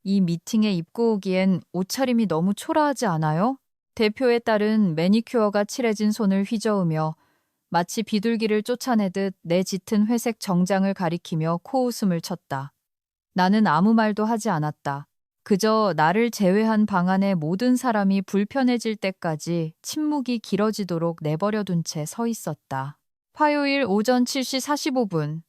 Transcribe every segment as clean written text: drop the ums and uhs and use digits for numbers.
이 미팅에 입고 오기엔 옷차림이 너무 초라하지 않아요? 대표의 딸은 매니큐어가 칠해진 손을 휘저으며 마치 비둘기를 쫓아내듯 내 짙은 회색 정장을 가리키며 코웃음을 쳤다. 나는 아무 말도 하지 않았다. 그저 나를 제외한 방 안의 모든 사람이 불편해질 때까지 침묵이 길어지도록 내버려둔 채 서 있었다. 화요일 오전 7시 45분.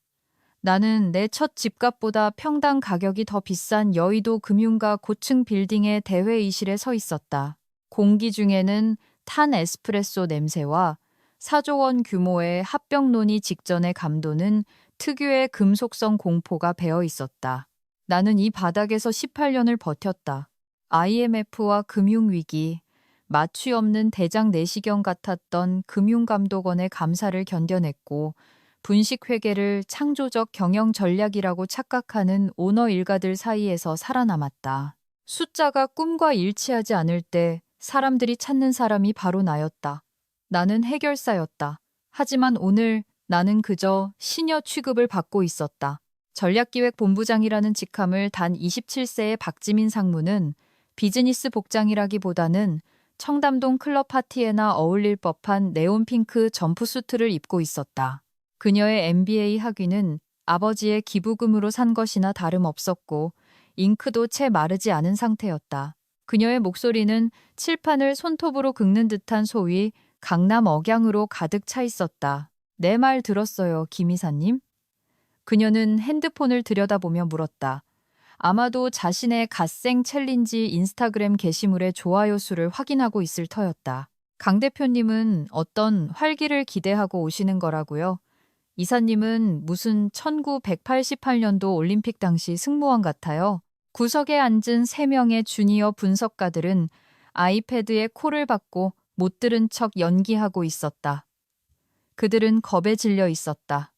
나는 내 첫 집값보다 평당 가격이 더 비싼 여의도 금융가 고층 빌딩의 대회의실에 서 있었다. 공기 중에는 탄 에스프레소 냄새와 4조 원 규모의 합병 논의 직전에 감도는 특유의 금속성 공포가 배어 있었다. 나는 이 바닥에서 18년을 버텼다. IMF와 금융위기, 마취 없는 대장 내시경 같았던 금융감독원의 감사를 견뎌냈고 분식회계를 창조적 경영 전략이라고 착각하는 오너 일가들 사이에서 살아남았다. 숫자가 꿈과 일치하지 않을 때 사람들이 찾는 사람이 바로 나였다. 나는 해결사였다. 하지만 오늘 나는 그저 시녀 취급을 받고 있었다. 전략기획본부장이라는 직함을 단 27세의 박지민 상무는 비즈니스 복장이라기보다는 청담동 클럽 파티에나 어울릴 법한 네온핑크 점프수트를 입고 있었다. 그녀의 MBA 학위는 아버지의 기부금으로 산 것이나 다름없었고 잉크도 채 마르지 않은 상태였다. 그녀의 목소리는 칠판을 손톱으로 긁는 듯한 소위 강남 억양으로 가득 차 있었다. 내 말 들었어요, 김 이사님? 그녀는 핸드폰을 들여다보며 물었다. 아마도 자신의 갓생 챌린지 인스타그램 게시물의 좋아요 수를 확인하고 있을 터였다. 강 대표님은 어떤 활기를 기대하고 오시는 거라고요? 이사님은 무슨 1988년도 올림픽 당시 승무원 같아요. 구석에 앉은 3명의 주니어 분석가들은 아이패드에 콜을 받고 못 들은 척 연기하고 있었다. 그들은 겁에 질려 있었다.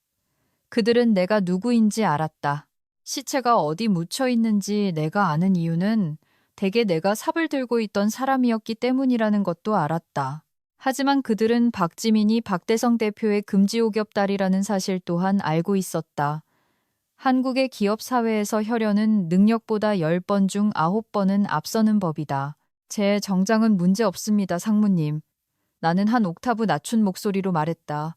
그들은 내가 누구인지 알았다. 시체가 어디 묻혀 있는지 내가 아는 이유는 대개 내가 삽을 들고 있던 사람이었기 때문이라는 것도 알았다. 하지만 그들은 박지민이 박대성 대표의 금지옥엽딸이라는 사실 또한 알고 있었다. 한국의 기업 사회에서 혈연은 능력보다 10번 중 9번은 앞서는 법이다. 제 정장은 문제 없습니다, 상무님. 나는 한 옥타브 낮춘 목소리로 말했다.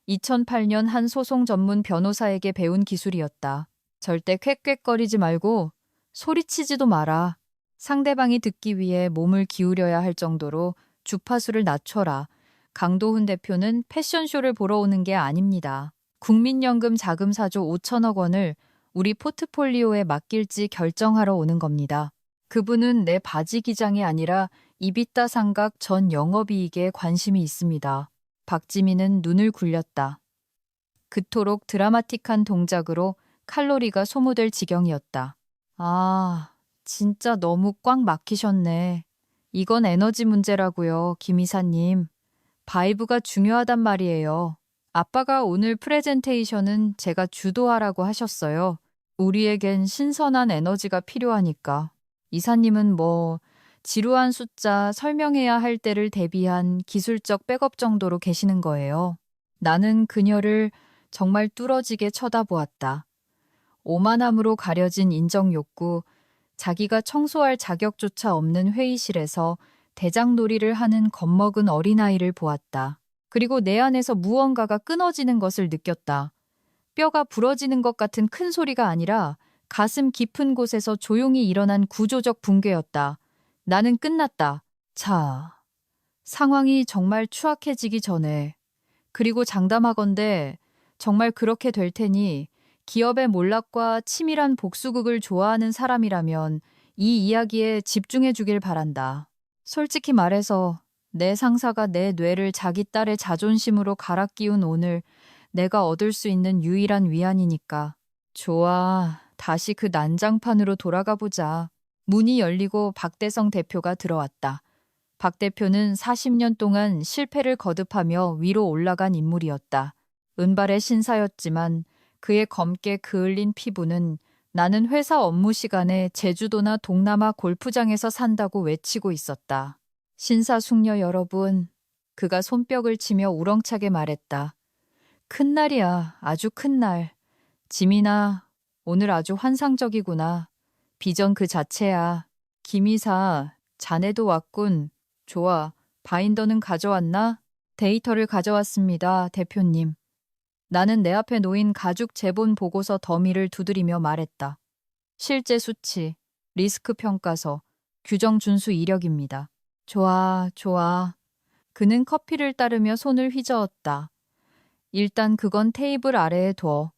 2008년 한 소송 전문 변호사에게 배운 기술이었다. 절대 퀻퀻거리지 말고 소리치지도 마라. 상대방이 듣기 위해 몸을 기울여야 할 정도로 주파수를 낮춰라. 강도훈 대표는 패션쇼를 보러 오는 게 아닙니다. 국민연금 자금 4조 5천억 원을 우리 포트폴리오에 맡길지 결정하러 오는 겁니다. 그분은 내 바지 기장이 아니라 이비타 상각 전 영업이익에 관심이 있습니다. 박지민은 눈을 굴렸다. 그토록 드라마틱한 동작으로 칼로리가 소모될 지경이었다. 아, 진짜 너무 꽉 막히셨네. 이건 에너지 문제라고요, 김 이사님. 바이브가 중요하단 말이에요. 아빠가 오늘 프레젠테이션은 제가 주도하라고 하셨어요. 우리에겐 신선한 에너지가 필요하니까. 이사님은 지루한 숫자 설명해야 할 때를 대비한 기술적 백업 정도로 계시는 거예요. 나는 그녀를 정말 뚫어지게 쳐다보았다. 오만함으로 가려진 인정 욕구, 자기가 청소할 자격조차 없는 회의실에서 대장놀이를 하는 겁먹은 어린아이를 보았다. 그리고 내 안에서 무언가가 끊어지는 것을 느꼈다. 뼈가 부러지는 것 같은 큰 소리가 아니라 가슴 깊은 곳에서 조용히 일어난 구조적 붕괴였다. 나는 끝났다. 자, 상황이 정말 추악해지기 전에, 그리고 장담하건대 정말 그렇게 될 테니 기업의 몰락과 치밀한 복수극을 좋아하는 사람이라면 이 이야기에 집중해 주길 바란다. 솔직히 말해서 내 상사가 내 뇌를 자기 딸의 자존심으로 갈아 끼운 오늘 내가 얻을 수 있는 유일한 위안이니까. 좋아, 다시 그 난장판으로 돌아가 보자. 문이 열리고 박대성 대표가 들어왔다. 박 대표는 40년 동안 실패를 거듭하며 위로 올라간 인물이었다. 은발의 신사였지만 그의 검게 그을린 피부는 나는 회사 업무 시간에 제주도나 동남아 골프장에서 산다고 외치고 있었다. 신사숙녀 여러분, 그가 손뼉을 치며 우렁차게 말했다. 큰 날이야, 아주 큰 날. 지민아, 오늘 아주 환상적이구나. 비전 그 자체야. 김이사, 자네도 왔군. 좋아. 바인더는 가져왔나? 데이터를 가져왔습니다, 대표님. 나는 내 앞에 놓인 가죽 재본 보고서 더미를 두드리며 말했다. 실제 수치, 리스크 평가서, 규정 준수 이력입니다. 좋아, 좋아. 그는 커피를 따르며 손을 휘저었다. 일단 그건 테이블 아래에 둬.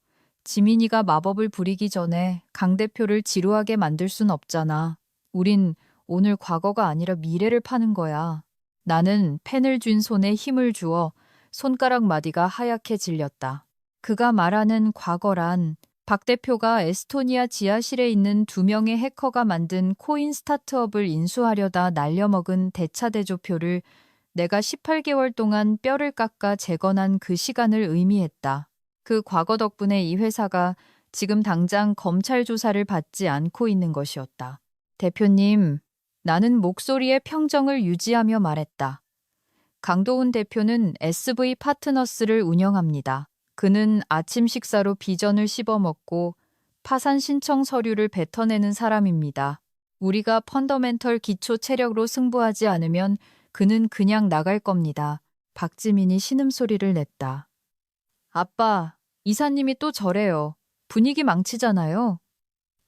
지민이가 마법을 부리기 전에 강 대표를 지루하게 만들 순 없잖아. 우린 오늘 과거가 아니라 미래를 파는 거야. 나는 펜을 쥔 손에 힘을 주어 손가락 마디가 하얗게 질렸다. 그가 말하는 과거란 박 대표가 에스토니아 지하실에 있는 2명의 해커가 만든 코인 스타트업을 인수하려다 날려먹은 대차대조표를 내가 18개월 동안 뼈를 깎아 재건한 그 시간을 의미했다. 그 과거 덕분에 이 회사가 지금 당장 검찰 조사를 받지 않고 있는 것이었다. 대표님, 나는 목소리의 평정을 유지하며 말했다. 강도훈 대표는 SV 파트너스를 운영합니다. 그는 아침 식사로 비전을 씹어먹고 파산 신청 서류를 뱉어내는 사람입니다. 우리가 펀더멘털 기초 체력으로 승부하지 않으면 그는 그냥 나갈 겁니다. 박지민이 신음소리를 냈다. 아빠, 이사님이 또 저래요. 분위기 망치잖아요.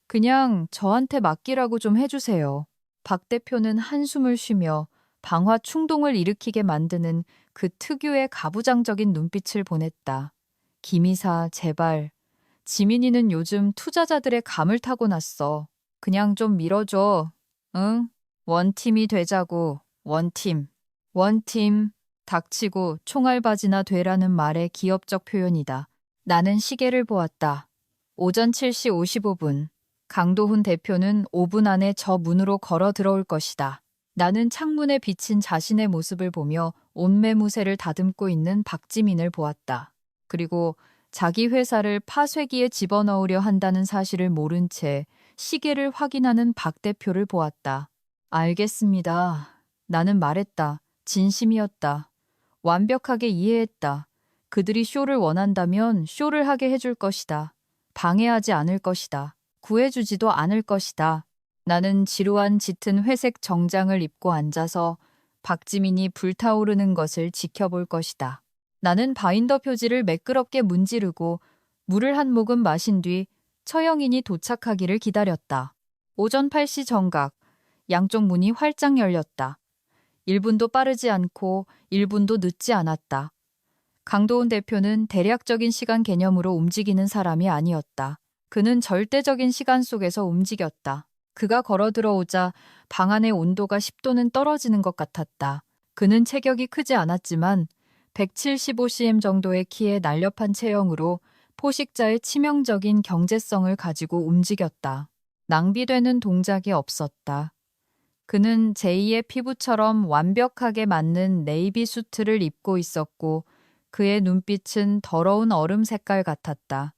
그냥 저한테 맡기라고 좀 해주세요. 박 대표는 한숨을 쉬며 방화 충동을 일으키게 만드는 그 특유의 가부장적인 눈빛을 보냈다. 김이사, 제발. 지민이는 요즘 투자자들의 감을 타고났어. 그냥 좀 밀어줘. 응? 원팀이 되자고. 원팀. 원팀. 닥치고 총알바지나 되라는 말의 기업적 표현이다. 나는 시계를 보았다. 오전 7시 55분. 강도훈 대표는 5분 안에 저 문으로 걸어 들어올 것이다. 나는 창문에 비친 자신의 모습을 보며 옷매무새를 다듬고 있는 박지민을 보았다. 그리고 자기 회사를 파쇄기에 집어넣으려 한다는 사실을 모른 채 시계를 확인하는 박 대표를 보았다. 알겠습니다. 나는 말했다. 진심이었다. 완벽하게 이해했다. 그들이 쇼를 원한다면 쇼를 하게 해줄 것이다. 방해하지 않을 것이다. 구해주지도 않을 것이다. 나는 지루한 짙은 회색 정장을 입고 앉아서 박지민이 불타오르는 것을 지켜볼 것이다. 나는 바인더 표지를 매끄럽게 문지르고 물을 한 모금 마신 뒤 처형인이 도착하기를 기다렸다. 오전 8시 정각, 양쪽 문이 활짝 열렸다. 1분도 빠르지 않고 1분도 늦지 않았다. 강도훈 대표는 대략적인 시간 개념으로 움직이는 사람이 아니었다. 그는 절대적인 시간 속에서 움직였다. 그가 걸어 들어오자 방 안의 온도가 10도는 떨어지는 것 같았다. 그는 체격이 크지 않았지만 175cm 정도의 키에 날렵한 체형으로 포식자의 치명적인 경제성을 가지고 움직였다. 낭비되는 동작이 없었다. 그는 제2의 피부처럼 완벽하게 맞는 네이비 수트를 입고 있었고 그의 눈빛은 더러운 얼음 색깔 같았다.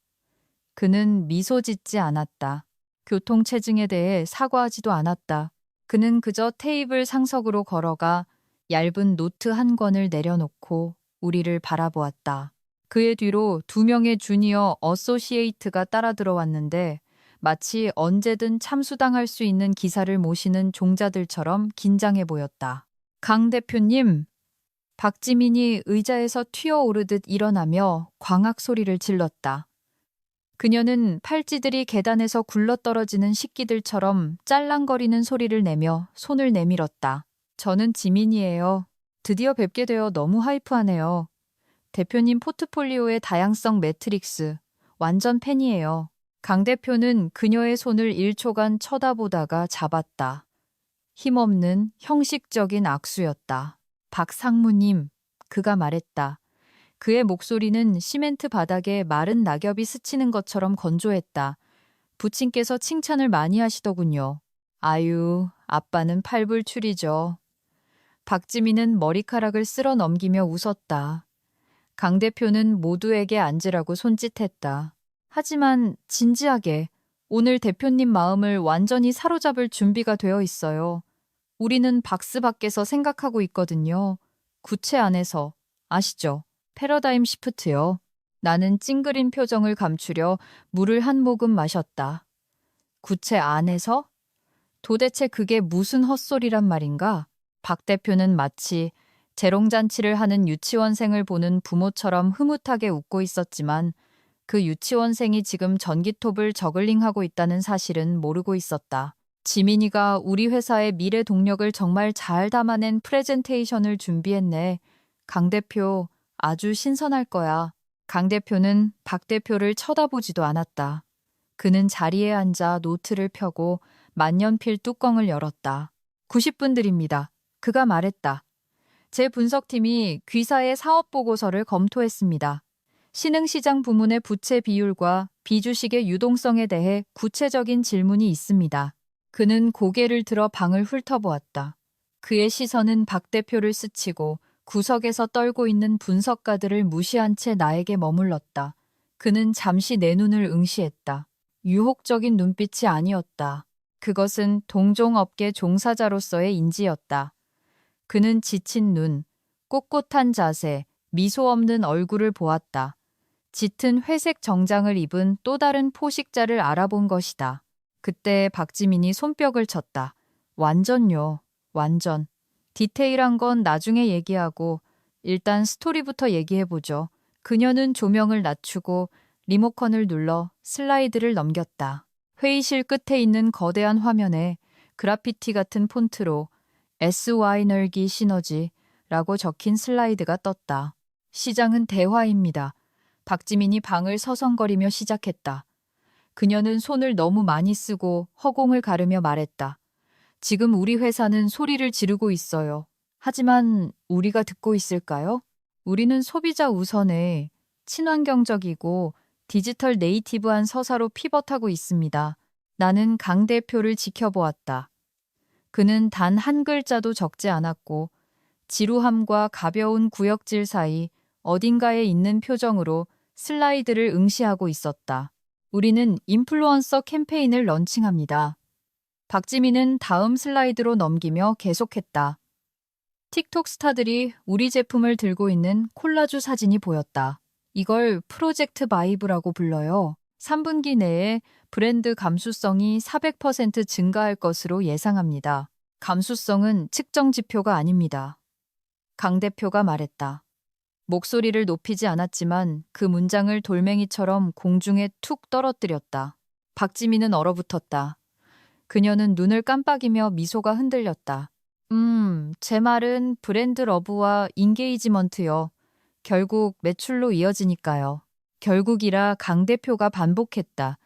그는 미소 짓지 않았다. 교통체증에 대해 사과하지도 않았다. 그는 그저 테이블 상석으로 걸어가 얇은 노트 한 권을 내려놓고 우리를 바라보았다. 그의 뒤로 2명의 주니어 어소시에이트가 따라 들어왔는데 마치 언제든 참수당할 수 있는 기사를 모시는 종자들처럼 긴장해 보였다. 강 대표님, 박지민이 의자에서 튀어오르듯 일어나며 광학 소리를 질렀다. 그녀는 팔찌들이 계단에서 굴러떨어지는 식기들처럼 짤랑거리는 소리를 내며 손을 내밀었다. 저는 지민이에요. 드디어 뵙게 되어 너무 하이프하네요. 대표님 포트폴리오의 다양성 매트릭스. 완전 팬이에요. 강 대표는 그녀의 손을 1초간 쳐다보다가 잡았다. 힘없는 형식적인 악수였다. 박 상무님, 그가 말했다. 그의 목소리는 시멘트 바닥에 마른 낙엽이 스치는 것처럼 건조했다. 부친께서 칭찬을 많이 하시더군요. 아유, 아빠는 팔불출이죠. 박지민은 머리카락을 쓸어 넘기며 웃었다. 강 대표는 모두에게 앉으라고 손짓했다. 하지만 진지하게 오늘 대표님 마음을 완전히 사로잡을 준비가 되어 있어요. 우리는 박스 밖에서 생각하고 있거든요. 구체 안에서. 아시죠? 패러다임 시프트요. 나는 찡그린 표정을 감추려 물을 한 모금 마셨다. 구체 안에서? 도대체 그게 무슨 헛소리란 말인가? 박 대표는 마치 재롱잔치를 하는 유치원생을 보는 부모처럼 흐뭇하게 웃고 있었지만 그 유치원생이 지금 전기톱을 저글링하고 있다는 사실은 모르고 있었다. 지민이가 우리 회사의 미래 동력을 정말 잘 담아낸 프레젠테이션을 준비했네. 강 대표, 아주 신선할 거야. 강 대표는 박 대표를 쳐다보지도 않았다. 그는 자리에 앉아 노트를 펴고 만년필 뚜껑을 열었다. 90분 드립니다. 그가 말했다. 제 분석팀이 귀사의 사업 보고서를 검토했습니다. 신흥시장 부문의 부채 비율과 비주식의 유동성에 대해 구체적인 질문이 있습니다. 그는 고개를 들어 방을 훑어보았다. 그의 시선은 박 대표를 스치고 구석에서 떨고 있는 분석가들을 무시한 채 나에게 머물렀다. 그는 잠시 내 눈을 응시했다. 유혹적인 눈빛이 아니었다. 그것은 동종업계 종사자로서의 인지였다. 그는 지친 눈, 꼿꼿한 자세, 미소 없는 얼굴을 보았다. 짙은 회색 정장을 입은 또 다른 포식자를 알아본 것이다. 그때 박지민이 손뼉을 쳤다. 완전요. 완전. 디테일한 건 나중에 얘기하고 일단 스토리부터 얘기해보죠. 그녀는 조명을 낮추고 리모컨을 눌러 슬라이드를 넘겼다. 회의실 끝에 있는 거대한 화면에 그래피티 같은 폰트로 SY 널기 시너지라고 적힌 슬라이드가 떴다. 시장은 대화입니다. 박지민이 방을 서성거리며 시작했다. 그녀는 손을 너무 많이 쓰고 허공을 가르며 말했다. 지금 우리 회사는 소리를 지르고 있어요. 하지만 우리가 듣고 있을까요? 우리는 소비자 우선의 친환경적이고 디지털 네이티브한 서사로 피벗하고 있습니다. 나는 강 대표를 지켜보았다. 그는 단 한 글자도 적지 않았고 지루함과 가벼운 구역질 사이 어딘가에 있는 표정으로 슬라이드를 응시하고 있었다. 우리는 인플루언서 캠페인을 런칭합니다. 박지민은 다음 슬라이드로 넘기며 계속했다. 틱톡 스타들이 우리 제품을 들고 있는 콜라주 사진이 보였다. 이걸 프로젝트 바이브라고 불러요. 3분기 내에 브랜드 감수성이 400% 증가할 것으로 예상합니다. 감수성은 측정 지표가 아닙니다. 강 대표가 말했다. 목소리를 높이지 않았지만 그 문장을 돌멩이처럼 공중에 툭 떨어뜨렸다. 박지민은 얼어붙었다. 그녀는 눈을 깜빡이며 미소가 흔들렸다. 제 말은 브랜드 러브와 인게이지먼트요. 결국 매출로 이어지니까요. 결국이라 강 대표가 반복했다.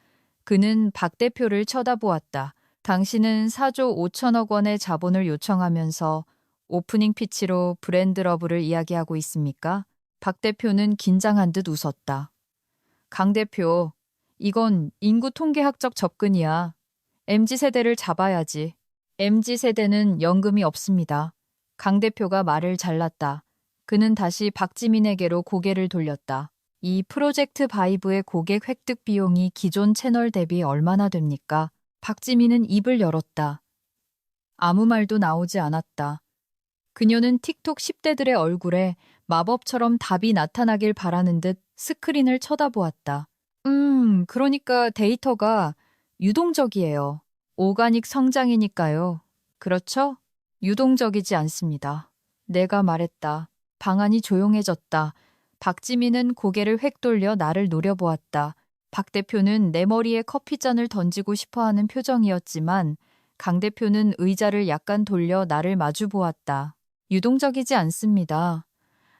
그는 박 대표를 쳐다보았다. 당신은 4조 5천억 원의 자본을 요청하면서 오프닝 피치로 브랜드 러브를 이야기하고 있습니까? 박 대표는 긴장한 듯 웃었다. 강 대표, 이건 인구 통계학적 접근이야. MZ세대를 잡아야지. MZ세대는 연금이 없습니다. 강 대표가 말을 잘랐다. 그는 다시 박지민에게로 고개를 돌렸다. 이 프로젝트 바이브의 고객 획득 비용이 기존 채널 대비 얼마나 됩니까? 박지민은 입을 열었다. 아무 말도 나오지 않았다. 그녀는 틱톡 10대들의 얼굴에 마법처럼 답이 나타나길 바라는 듯 스크린을 쳐다보았다. 그러니까 데이터가 유동적이에요. 오가닉 성장이니까요. 그렇죠? 유동적이지 않습니다. 내가 말했다. 방안이 조용해졌다. 박지민은 고개를 획 돌려 나를 노려보았다. 박 대표는 내 머리에 커피잔을 던지고 싶어하는 표정이었지만 강 대표는 의자를 약간 돌려 나를 마주 보았다. 유동적이지 않습니다.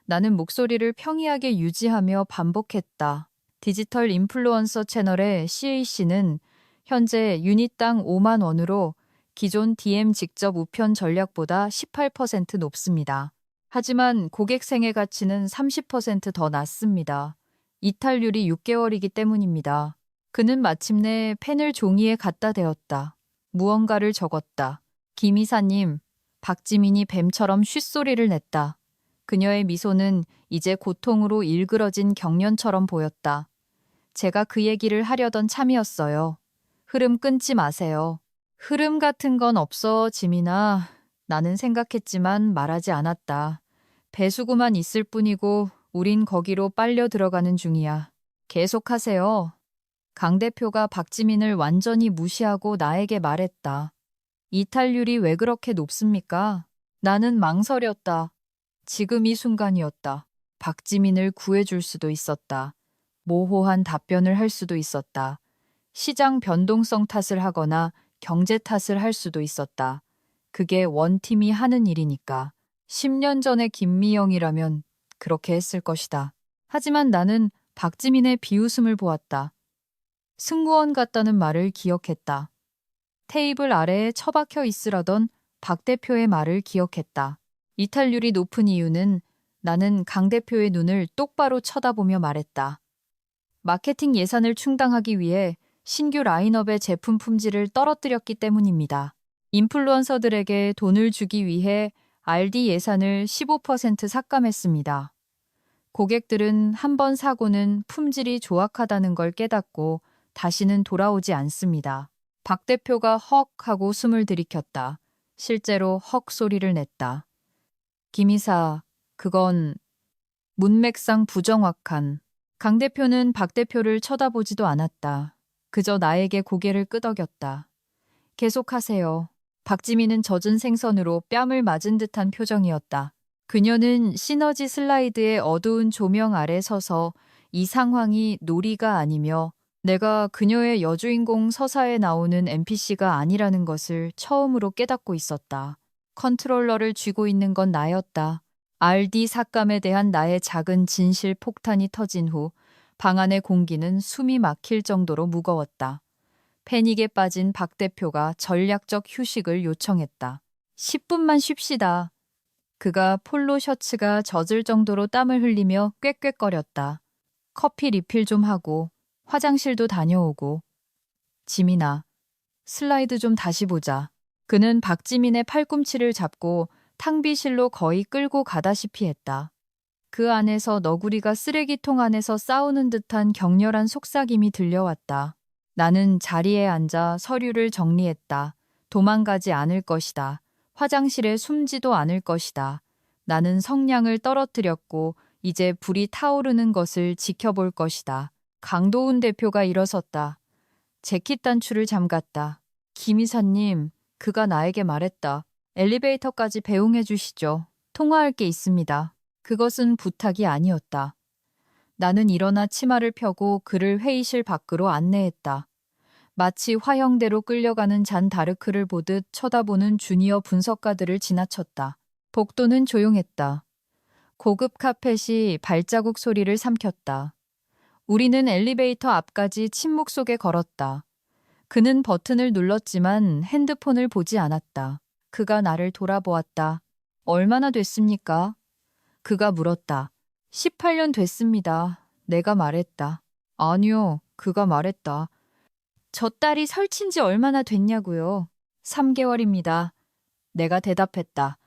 나는 목소리를 평이하게 유지하며 반복했다. 디지털 인플루언서 채널의 CAC는 현재 유닛당 5만 원으로 기존 DM 직접 우편 전략보다 18% 높습니다. 하지만 고객 생애 가치는 30% 더 낮습니다. 이탈률이 6개월이기 때문입니다. 그는 마침내 펜을 종이에 갖다 대었다. 무언가를 적었다. 김 이사님, 박지민이 뱀처럼 쉿소리를 냈다. 그녀의 미소는 이제 고통으로 일그러진 경련처럼 보였다. 제가 그 얘기를 하려던 참이었어요. 흐름 끊지 마세요. 흐름 같은 건 없어, 지민아. 나는 생각했지만 말하지 않았다. 배수구만 있을 뿐이고 우린 거기로 빨려 들어가는 중이야. 계속하세요. 강 대표가 박지민을 완전히 무시하고 나에게 말했다. 이탈률이 왜 그렇게 높습니까? 나는 망설였다. 지금 이 순간이었다. 박지민을 구해줄 수도 있었다. 모호한 답변을 할 수도 있었다. 시장 변동성 탓을 하거나 경제 탓을 할 수도 있었다. 그게 원팀이 하는 일이니까. 10년 전의 김미영이라면 그렇게 했을 것이다. 하지만 나는 박지민의 비웃음을 보았다. 승무원 같다는 말을 기억했다. 테이블 아래에 처박혀 있으라던 박 대표의 말을 기억했다. 이탈률이 높은 이유는 나는 강 대표의 눈을 똑바로 쳐다보며 말했다. 마케팅 예산을 충당하기 위해 신규 라인업의 제품 품질을 떨어뜨렸기 때문입니다. 인플루언서들에게 돈을 주기 위해 RD 예산을 15% 삭감했습니다. 고객들은 한 번 사고는 품질이 조악하다는 걸 깨닫고 다시는 돌아오지 않습니다. 박 대표가 헉 하고 숨을 들이켰다. 실제로 헉 소리를 냈다. 김 이사, 그건 문맥상 부정확한. 강 대표는 박 대표를 쳐다보지도 않았다. 그저 나에게 고개를 끄덕였다. 계속하세요. 박지민은 젖은 생선으로 뺨을 맞은 듯한 표정이었다. 그녀는 시너지 슬라이드의 어두운 조명 아래 서서 이 상황이 놀이가 아니며 내가 그녀의 여주인공 서사에 나오는 NPC가 아니라는 것을 처음으로 깨닫고 있었다. 컨트롤러를 쥐고 있는 건 나였다. RD 삭감에 대한 나의 작은 진실 폭탄이 터진 후 방 안의 공기는 숨이 막힐 정도로 무거웠다. 패닉에 빠진 박 대표가 전략적 휴식을 요청했다. 10분만 쉽시다. 그가 폴로 셔츠가 젖을 정도로 땀을 흘리며 꾀꾀거렸다. 커피 리필 좀 하고 화장실도 다녀오고. 지민아, 슬라이드 좀 다시 보자. 그는 박지민의 팔꿈치를 잡고 탕비실로 거의 끌고 가다시피 했다. 그 안에서 너구리가 쓰레기통 안에서 싸우는 듯한 격렬한 속삭임이 들려왔다. 나는 자리에 앉아 서류를 정리했다. 도망가지 않을 것이다. 화장실에 숨지도 않을 것이다. 나는 성량을 떨어뜨렸고 이제 불이 타오르는 것을 지켜볼 것이다. 강도훈 대표가 일어섰다. 재킷 단추를 잠갔다. 김 이사님, 그가 나에게 말했다. 엘리베이터까지 배웅해 주시죠. 통화할 게 있습니다. 그것은 부탁이 아니었다. 나는 일어나 치마를 펴고 그를 회의실 밖으로 안내했다. 마치 화형대로 끌려가는 잔 다르크를 보듯 쳐다보는 주니어 분석가들을 지나쳤다. 복도는 조용했다. 고급 카펫이 발자국 소리를 삼켰다. 우리는 엘리베이터 앞까지 침묵 속에 걸었다. 그는 버튼을 눌렀지만 핸드폰을 보지 않았다. 그가 나를 돌아보았다. 얼마나 됐습니까? 그가 물었다. 18년 됐습니다. 내가 말했다. 아니요, 그가 말했다. 저 딸이 설친 지 얼마나 됐냐고요. 3개월입니다. 내가 대답했다.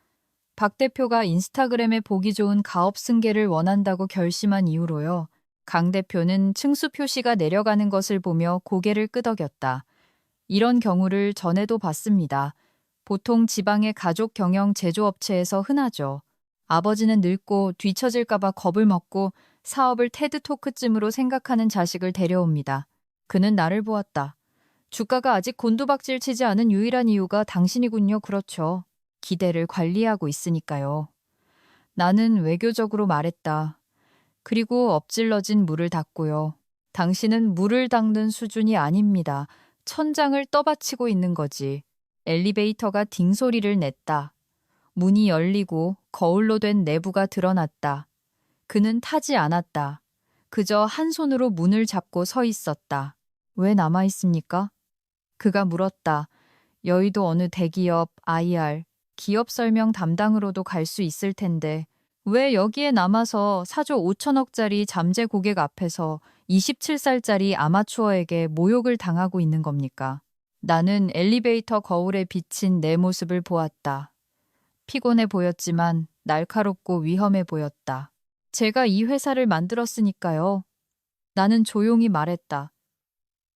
박 대표가 인스타그램에 보기 좋은 가업 승계를 원한다고 결심한 이후로요. 강 대표는 층수 표시가 내려가는 것을 보며 고개를 끄덕였다. 이런 경우를 전에도 봤습니다. 보통 지방의 가족 경영 제조업체에서 흔하죠. 아버지는 늙고 뒤처질까봐 겁을 먹고 사업을 테드토크쯤으로 생각하는 자식을 데려옵니다. 그는 나를 보았다. 주가가 아직 곤두박질 치지 않은 유일한 이유가 당신이군요. 그렇죠. 기대를 관리하고 있으니까요. 나는 외교적으로 말했다. 그리고 엎질러진 물을 닦고요. 당신은 물을 닦는 수준이 아닙니다. 천장을 떠받치고 있는 거지. 엘리베이터가 딩소리를 냈다. 문이 열리고 거울로 된 내부가 드러났다. 그는 타지 않았다. 그저 한 손으로 문을 잡고 서 있었다. 왜 남아 있습니까? 그가 물었다. 여의도 어느 대기업 IR, 기업 설명 담당으로도 갈 수 있을 텐데 왜 여기에 남아서 4조 5천억짜리 잠재 고객 앞에서 27살짜리 아마추어에게 모욕을 당하고 있는 겁니까? 나는 엘리베이터 거울에 비친 내 모습을 보았다. 피곤해 보였지만 날카롭고 위험해 보였다. 제가 이 회사를 만들었으니까요. 나는 조용히 말했다.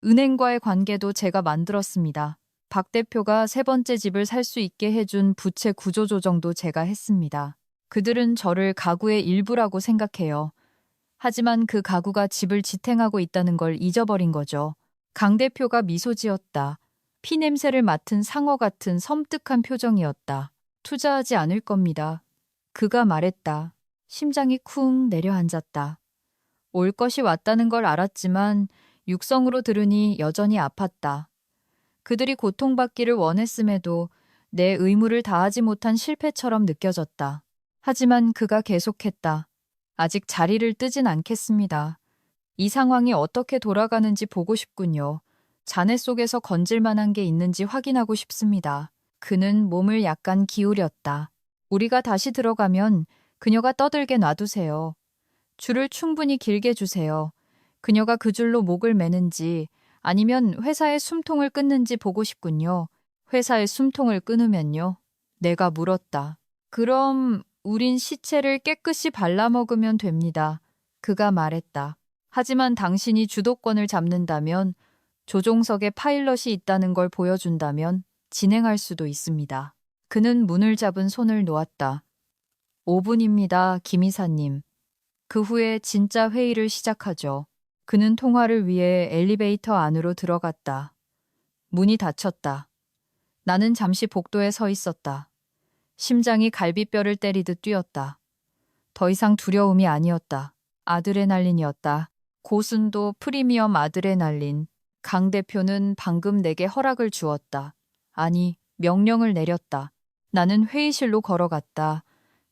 은행과의 관계도 제가 만들었습니다. 박 대표가 세 번째 집을 살 수 있게 해준 부채 구조 조정도 제가 했습니다. 그들은 저를 가구의 일부라고 생각해요. 하지만 그 가구가 집을 지탱하고 있다는 걸 잊어버린 거죠. 강 대표가 미소 지었다. 피 냄새를 맡은 상어 같은 섬뜩한 표정이었다. 투자하지 않을 겁니다. 그가 말했다. 심장이 쿵 내려앉았다. 올 것이 왔다는 걸 알았지만 육성으로 들으니 여전히 아팠다. 그들이 고통받기를 원했음에도 내 의무를 다하지 못한 실패처럼 느껴졌다. 하지만 그가 계속했다. 아직 자리를 뜨진 않겠습니다. 이 상황이 어떻게 돌아가는지 보고 싶군요. 자네 속에서 건질 만한 게 있는지 확인하고 싶습니다. 그는 몸을 약간 기울였다. 우리가 다시 들어가면 그녀가 떠들게 놔두세요. 줄을 충분히 길게 주세요. 그녀가 그 줄로 목을 매는지 아니면 회사의 숨통을 끊는지 보고 싶군요. 회사의 숨통을 끊으면요? 내가 물었다. 그럼 우린 시체를 깨끗이 발라먹으면 됩니다. 그가 말했다. 하지만 당신이 주도권을 잡는다면, 조종석에 파일럿이 있다는 걸 보여준다면 진행할 수도 있습니다. 그는 문을 잡은 손을 놓았다. 5분입니다, 김 이사님. 그 후에 진짜 회의를 시작하죠. 그는 통화를 위해 엘리베이터 안으로 들어갔다. 문이 닫혔다. 나는 잠시 복도에 서 있었다. 심장이 갈비뼈를 때리듯 뛰었다. 더 이상 두려움이 아니었다. 아드레날린이었다. 고순도 프리미엄 아드레날린. 강 대표는 방금 내게 허락을 주었다. 아니, 명령을 내렸다. 나는 회의실로 걸어갔다.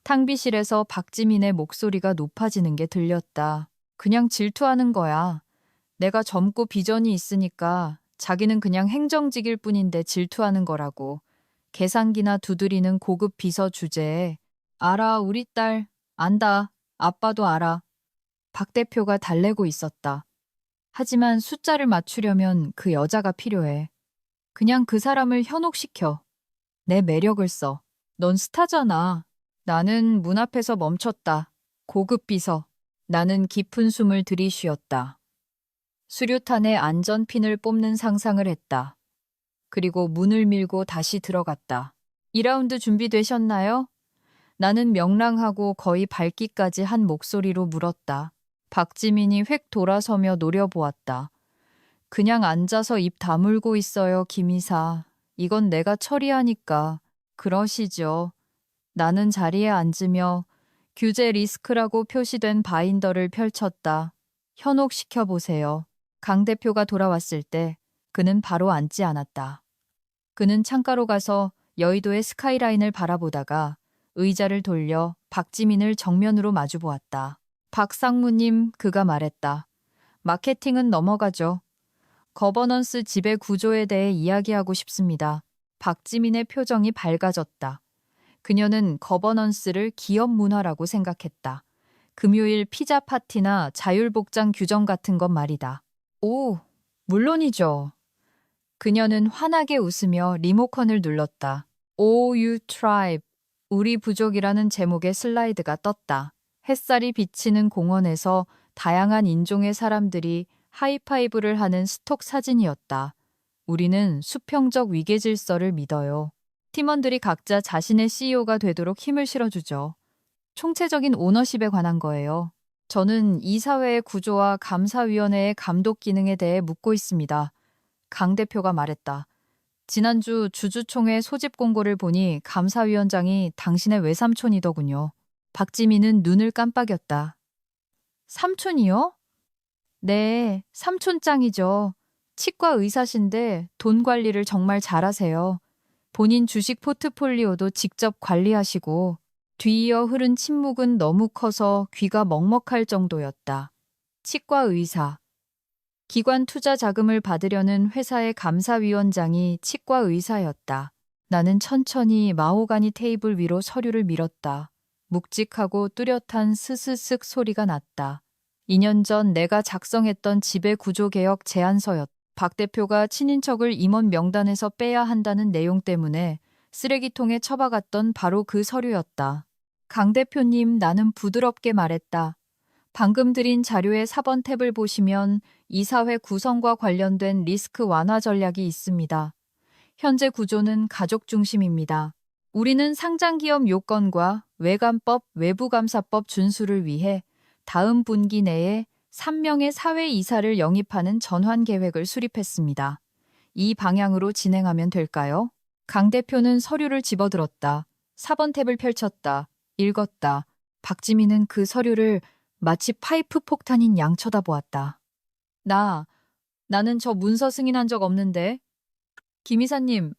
탕비실에서 박지민의 목소리가 높아지는 게 들렸다. 그냥 질투하는 거야. 내가 젊고 비전이 있으니까 자기는 그냥 행정직일 뿐인데 질투하는 거라고. 계산기나 두드리는 고급 비서 주제에 알아, 우리 딸. 안다. 아빠도 알아. 박 대표가 달래고 있었다. 하지만 숫자를 맞추려면 그 여자가 필요해. 그냥 그 사람을 현혹시켜. 내 매력을 써. 넌 스타잖아. 나는 문 앞에서 멈췄다. 고급 비서. 나는 깊은 숨을 들이쉬었다. 수류탄의 안전핀을 뽑는 상상을 했다. 그리고 문을 밀고 다시 들어갔다. 2라운드 준비되셨나요? 나는 명랑하고 거의 밝기까지 한 목소리로 물었다. 박지민이 획 돌아서며 노려보았다. 그냥 앉아서 입 다물고 있어요, 김 이사. 이건 내가 처리하니까. 그러시죠. 나는 자리에 앉으며 규제 리스크라고 표시된 바인더를 펼쳤다. 현혹시켜 보세요. 강 대표가 돌아왔을 때 그는 바로 앉지 않았다. 그는 창가로 가서 여의도의 스카이라인을 바라보다가 의자를 돌려 박지민을 정면으로 마주보았다. 박 상무님, 그가 말했다. 마케팅은 넘어가죠. 거버넌스 지배 구조에 대해 이야기하고 싶습니다. 박지민의 표정이 밝아졌다. 그녀는 거버넌스를 기업 문화라고 생각했다. 금요일 피자 파티나 자율복장 규정 같은 것 말이다. 오, 물론이죠. 그녀는 환하게 웃으며 리모컨을 눌렀다. O you tribe, 우리 부족이라는 제목의 슬라이드가 떴다. 햇살이 비치는 공원에서 다양한 인종의 사람들이 하이파이브를 하는 스톡 사진이었다. 우리는 수평적 위계 질서를 믿어요. 팀원들이 각자 자신의 CEO가 되도록 힘을 실어주죠. 총체적인 오너십에 관한 거예요. 저는 이 사회의 구조와 감사위원회의 감독 기능에 대해 묻고 있습니다. 강 대표가 말했다. 지난주 주주총회 소집 공고를 보니 감사위원장이 당신의 외삼촌이더군요. 박지민은 눈을 깜빡였다. 삼촌이요? 네, 삼촌짱이죠. 치과 의사신데 돈 관리를 정말 잘하세요. 본인 주식 포트폴리오도 직접 관리하시고 뒤이어 흐른 침묵은 너무 커서 귀가 먹먹할 정도였다. 치과 의사. 기관 투자 자금을 받으려는 회사의 감사위원장이 치과 의사였다. 나는 천천히 마호가니 테이블 위로 서류를 밀었다. 묵직하고 뚜렷한 스스슥 소리가 났다. 2년 전 내가 작성했던 지배구조개혁 제안서였다. 박 대표가 친인척을 임원 명단에서 빼야 한다는 내용 때문에 쓰레기통에 처박았던 바로 그 서류였다. 강 대표님, 나는 부드럽게 말했다. 방금 드린 자료의 4번 탭을 보시면 이사회 구성과 관련된 리스크 완화 전략이 있습니다. 현재 구조는 가족 중심입니다. 우리는 상장기업 요건과 외감법, 외부감사법 준수를 위해 다음 분기 내에 3명의 사회이사를 영입하는 전환 계획을 수립했습니다. 이 방향으로 진행하면 될까요? 강 대표는 서류를 집어들었다. 4번 탭을 펼쳤다. 읽었다. 박지민은 그 서류를 마치 파이프 폭탄인 양 쳐다보았다. 나는 저 문서 승인한 적 없는데. 김 이사님,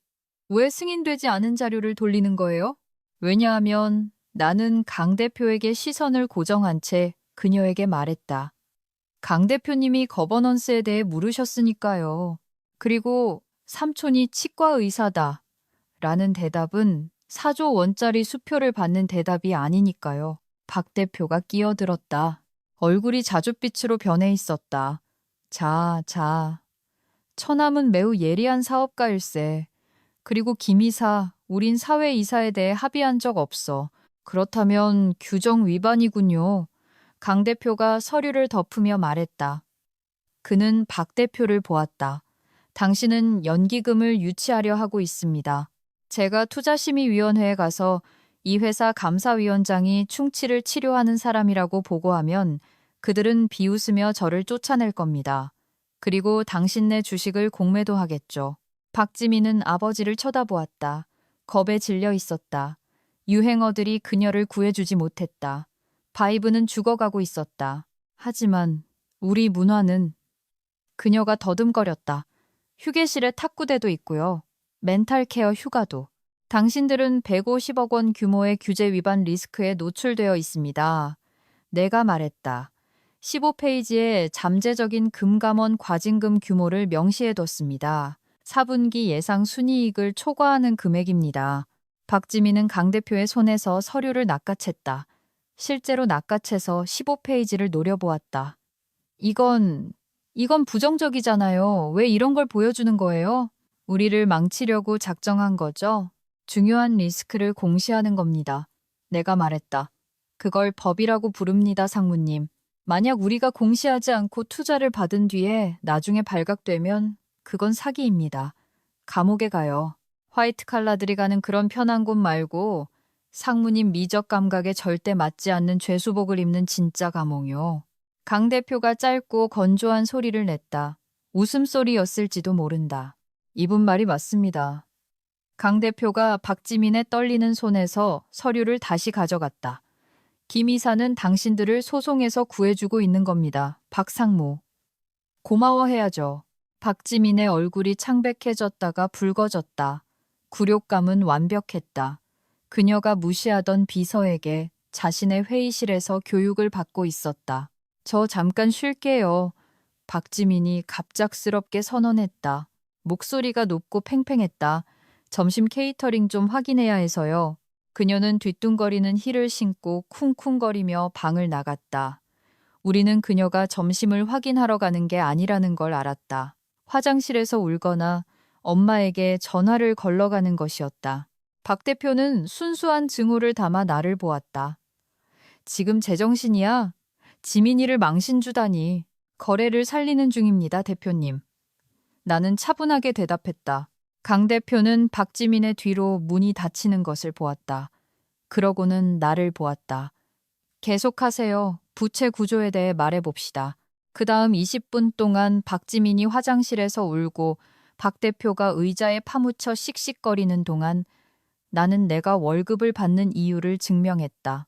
왜 승인되지 않은 자료를 돌리는 거예요? 왜냐하면 나는 강 대표에게 시선을 고정한 채 그녀에게 말했다. 강 대표님이 거버넌스에 대해 물으셨으니까요. 그리고 삼촌이 치과 의사다. 라는 대답은 4조 원짜리 수표를 받는 대답이 아니니까요. 박 대표가 끼어들었다. 얼굴이 자줏빛으로 변해 있었다. 자. 처남은 매우 예리한 사업가일세. 그리고 김 이사, 우린 사회이사에 대해 합의한 적 없어. 그렇다면 규정 위반이군요. 강 대표가 서류를 덮으며 말했다. 그는 박 대표를 보았다. 당신은 연기금을 유치하려 하고 있습니다. 제가 투자심의위원회에 가서 이 회사 감사위원장이 충치를 치료하는 사람이라고 보고하면 그들은 비웃으며 저를 쫓아낼 겁니다. 그리고 당신네 주식을 공매도 하겠죠. 박지민은 아버지를 쳐다보았다. 겁에 질려 있었다. 유행어들이 그녀를 구해주지 못했다. 바이브는 죽어가고 있었다. 하지만 우리 문화는. 그녀가 더듬거렸다. 휴게실에 탁구대도 있고요. 멘탈 케어 휴가도. 당신들은 150억 원 규모의 규제 위반 리스크에 노출되어 있습니다. 내가 말했다. 15페이지에 잠재적인 금감원 과징금 규모를 명시해뒀습니다. 4분기 예상 순이익을 초과하는 금액입니다. 박지민은 강 대표의 손에서 서류를 낚아챘다. 실제로 낚아채서 15페이지를 노려보았다. 이건 부정적이잖아요. 왜 이런 걸 보여주는 거예요? 우리를 망치려고 작정한 거죠? 중요한 리스크를 공시하는 겁니다. 내가 말했다. 그걸 법이라고 부릅니다, 상무님. 만약 우리가 공시하지 않고 투자를 받은 뒤에 나중에 발각되면 그건 사기입니다. 감옥에 가요. 화이트 칼라들이 가는 그런 편한 곳 말고 상무님 미적 감각에 절대 맞지 않는 죄수복을 입는 진짜 감옥요. 강 대표가 짧고 건조한 소리를 냈다. 웃음소리였을지도 모른다. 이분 말이 맞습니다. 강 대표가 박지민의 떨리는 손에서 서류를 다시 가져갔다. 김 이사는 당신들을 소송에서 구해주고 있는 겁니다. 박상무. 고마워해야죠. 박지민의 얼굴이 창백해졌다가 붉어졌다. 굴욕감은 완벽했다. 그녀가 무시하던 비서에게 자신의 회의실에서 교육을 받고 있었다. 저 잠깐 쉴게요. 박지민이 갑작스럽게 선언했다. 목소리가 높고 팽팽했다. 점심 케이터링 좀 확인해야 해서요. 그녀는 뒤뚱거리는 힐을 신고 쿵쿵거리며 방을 나갔다. 우리는 그녀가 점심을 확인하러 가는 게 아니라는 걸 알았다. 화장실에서 울거나 엄마에게 전화를 걸러가는 것이었다. 박 대표는 순수한 증오를 담아 나를 보았다. 지금 제정신이야? 지민이를 망신주다니. 거래를 살리는 중입니다, 대표님. 나는 차분하게 대답했다. 강 대표는 박지민의 뒤로 문이 닫히는 것을 보았다. 그러고는 나를 보았다. 계속하세요. 부채 구조에 대해 말해봅시다. 그 다음 20분 동안 박지민이 화장실에서 울고 박 대표가 의자에 파묻혀 씩씩거리는 동안 나는 내가 월급을 받는 이유를 증명했다.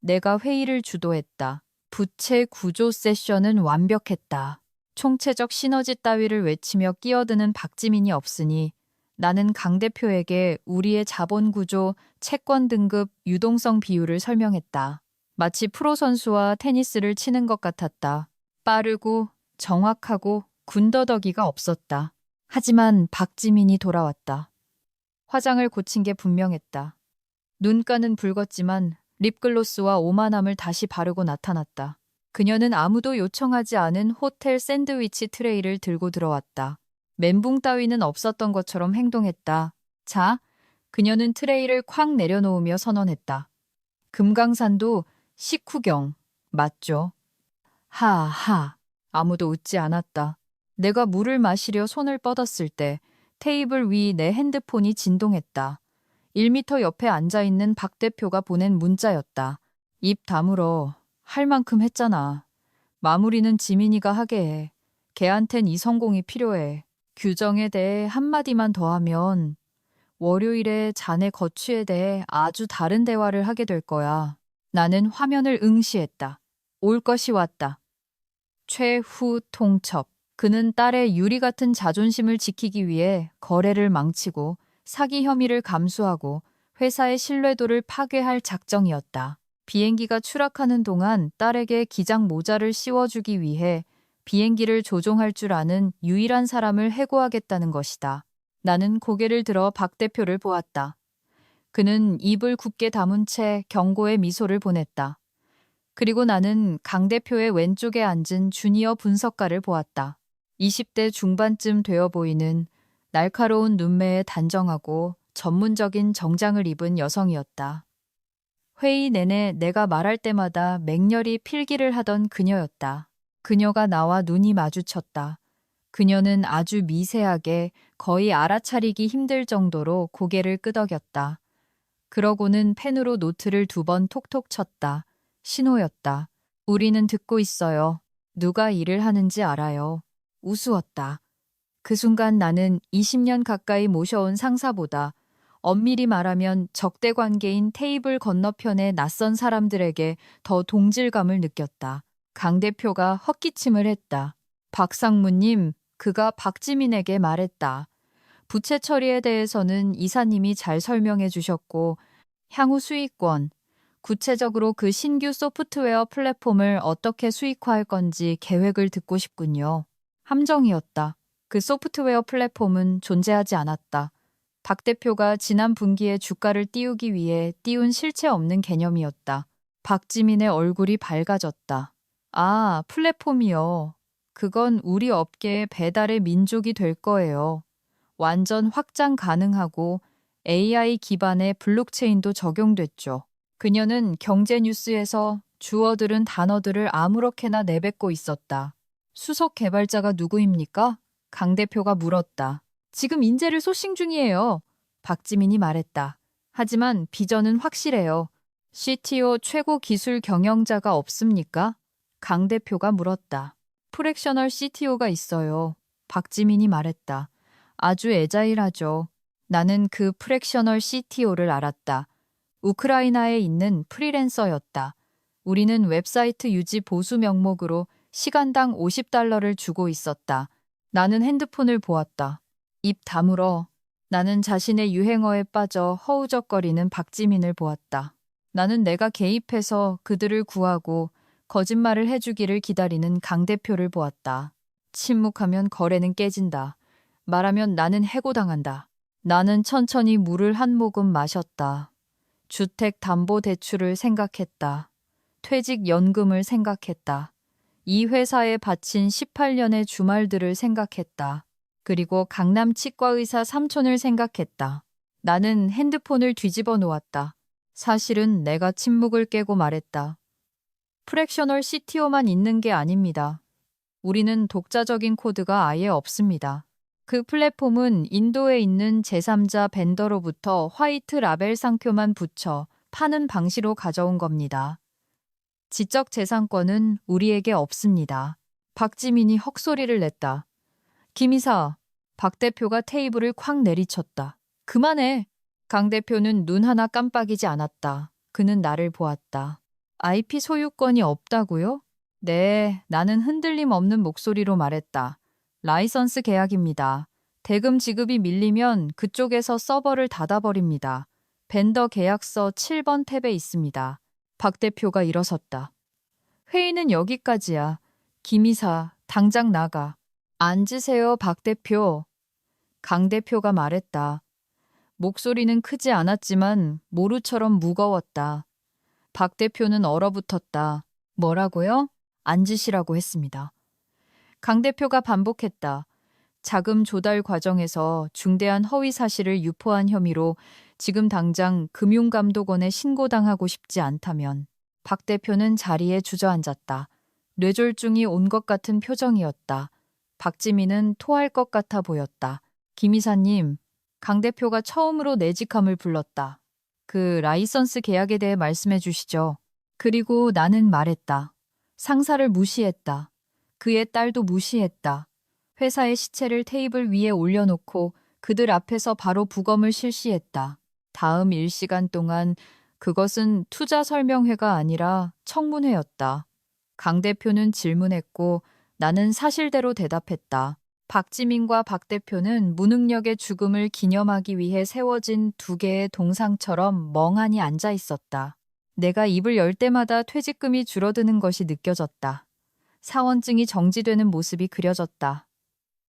내가 회의를 주도했다. 부채 구조 세션은 완벽했다. 총체적 시너지 따위를 외치며 끼어드는 박지민이 없으니 나는 강 대표에게 우리의 자본 구조, 채권 등급, 유동성 비율을 설명했다. 마치 프로 선수와 테니스를 치는 것 같았다. 빠르고 정확하고 군더더기가 없었다. 하지만 박지민이 돌아왔다. 화장을 고친 게 분명했다. 눈가는 붉었지만 립글로스와 오만함을 다시 바르고 나타났다. 그녀는 아무도 요청하지 않은 호텔 샌드위치 트레이를 들고 들어왔다. 멘붕 따위는 없었던 것처럼 행동했다. 자, 그녀는 트레이를 콱 내려놓으며 선언했다. 금강산도 식후경, 맞죠? 하하, 아무도 웃지 않았다. 내가 물을 마시려 손을 뻗었을 때 테이블 위 내 핸드폰이 진동했다. 1미터 옆에 앉아있는 박 대표가 보낸 문자였다. 입 다물어. 할 만큼 했잖아. 마무리는 지민이가 하게 해. 걔한텐 이 성공이 필요해. 규정에 대해 한마디만 더 하면 월요일에 자네 거취에 대해 아주 다른 대화를 하게 될 거야. 나는 화면을 응시했다. 올 것이 왔다. 최후 통첩. 그는 딸의 유리 같은 자존심을 지키기 위해 거래를 망치고 사기 혐의를 감수하고 회사의 신뢰도를 파괴할 작정이었다. 비행기가 추락하는 동안 딸에게 기장 모자를 씌워주기 위해 비행기를 조종할 줄 아는 유일한 사람을 해고하겠다는 것이다. 나는 고개를 들어 박 대표를 보았다. 그는 입을 굳게 다문 채 경고의 미소를 보냈다. 그리고 나는 강 대표의 왼쪽에 앉은 주니어 분석가를 보았다. 20대 중반쯤 되어 보이는 날카로운 눈매에 단정하고 전문적인 정장을 입은 여성이었다. 회의 내내 내가 말할 때마다 맹렬히 필기를 하던 그녀였다. 그녀가 나와 눈이 마주쳤다. 그녀는 아주 미세하게 거의 알아차리기 힘들 정도로 고개를 끄덕였다. 그러고는 펜으로 노트를 2번 톡톡 쳤다. 신호였다. 우리는 듣고 있어요. 누가 일을 하는지 알아요. 우스웠다. 그 순간 나는 20년 가까이 모셔온 상사보다 엄밀히 말하면 적대 관계인 테이블 건너편의 낯선 사람들에게 더 동질감을 느꼈다. 강 대표가 헛기침을 했다. 박상무님, 그가 박지민에게 말했다. 부채 처리에 대해서는 이사님이 잘 설명해 주셨고 향후 수익권, 구체적으로 그 신규 소프트웨어 플랫폼을 어떻게 수익화할 건지 계획을 듣고 싶군요. 함정이었다. 그 소프트웨어 플랫폼은 존재하지 않았다. 박 대표가 지난 분기에 주가를 띄우기 위해 띄운 실체 없는 개념이었다. 박지민의 얼굴이 밝아졌다. 아, 플랫폼이요. 그건 우리 업계의 배달의 민족이 될 거예요. 완전 확장 가능하고 AI 기반의 블록체인도 적용됐죠. 그녀는 경제뉴스에서 주어들은 단어들을 아무렇게나 내뱉고 있었다. 수석 개발자가 누구입니까? 강 대표가 물었다. 지금 인재를 소싱 중이에요. 박지민이 말했다. 하지만 비전은 확실해요. CTO 최고 기술 경영자가 없습니까? 강 대표가 물었다. 프랙셔널 CTO가 있어요. 박지민이 말했다. 아주 애자일하죠. 나는 그 프랙셔널 CTO를 알았다. 우크라이나에 있는 프리랜서였다. 우리는 웹사이트 유지 보수 명목으로 시간당 $50를 주고 있었다. 나는 핸드폰을 보았다. 입 다물어. 나는 자신의 유행어에 빠져 허우적거리는 박지민을 보았다. 나는 내가 개입해서 그들을 구하고 거짓말을 해주기를 기다리는 강 대표를 보았다. 침묵하면 거래는 깨진다. 말하면 나는 해고당한다. 나는 천천히 물을 한 모금 마셨다. 주택담보대출을 생각했다. 퇴직연금을 생각했다. 이 회사에 바친 18년의 주말들을 생각했다. 그리고 강남 치과의사 삼촌을 생각했다. 나는 핸드폰을 뒤집어 놓았다. 사실은 내가 침묵을 깨고 말했다. 프랙셔널 CTO만 있는 게 아닙니다. 우리는 독자적인 코드가 아예 없습니다. 그 플랫폼은 인도에 있는 제3자 벤더로부터 화이트 라벨 상표만 붙여 파는 방식으로 가져온 겁니다. 지적 재산권은 우리에게 없습니다. 박지민이 헉소리를 냈다. 김 이사, 박 대표가 테이블을 콱 내리쳤다. 그만해. 강 대표는 눈 하나 깜빡이지 않았다. 그는 나를 보았다. IP 소유권이 없다고요? 네, 나는 흔들림 없는 목소리로 말했다. 라이선스 계약입니다. 대금 지급이 밀리면 그쪽에서 서버를 닫아버립니다. 벤더 계약서 7번 탭에 있습니다. 박 대표가 일어섰다. 회의는 여기까지야. 김 이사, 당장 나가. 앉으세요, 박 대표. 강 대표가 말했다. 목소리는 크지 않았지만 모루처럼 무거웠다. 박 대표는 얼어붙었다. 뭐라고요? 앉으시라고 했습니다. 강 대표가 반복했다. 자금 조달 과정에서 중대한 허위 사실을 유포한 혐의로 지금 당장 금융감독원에 신고당하고 싶지 않다면. 박 대표는 자리에 주저앉았다. 뇌졸중이 온 것 같은 표정이었다. 박지민은 토할 것 같아 보였다. 김 이사님, 강 대표가 처음으로 내직함을 불렀다. 그 라이선스 계약에 대해 말씀해 주시죠. 그리고 나는 말했다. 상사를 무시했다. 그의 딸도 무시했다. 회사의 시체를 테이블 위에 올려놓고 그들 앞에서 바로 부검을 실시했다. 다음 일시간 동안 그것은 투자 설명회가 아니라 청문회였다. 강 대표는 질문했고 나는 사실대로 대답했다. 박지민과 박 대표는 무능력의 죽음을 기념하기 위해 세워진 두 개의 동상처럼 멍하니 앉아 있었다. 내가 입을 열 때마다 퇴직금이 줄어드는 것이 느껴졌다. 사원증이 정지되는 모습이 그려졌다.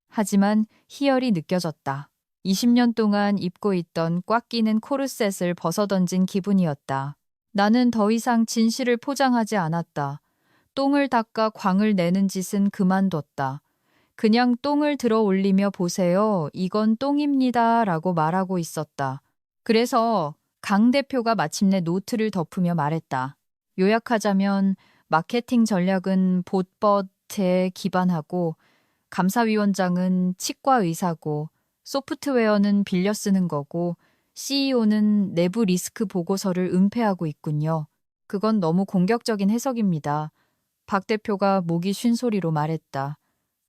하지만 희열이 느껴졌다. 20년 동안 입고 있던 꽉 끼는 코르셋을 벗어던진 기분이었다. 나는 더 이상 진실을 포장하지 않았다. 똥을 닦아 광을 내는 짓은 그만뒀다. 그냥 똥을 들어 올리며 보세요. 이건 똥입니다. 라고 말하고 있었다. 그래서 강 대표가 마침내 노트를 덮으며 말했다. 요약하자면 마케팅 전략은 봇벗에 기반하고 감사위원장은 치과 의사고 소프트웨어는 빌려 쓰는 거고 CEO는 내부 리스크 보고서를 은폐하고 있군요. 그건 너무 공격적인 해석입니다. 박 대표가 목이 쉰 소리로 말했다.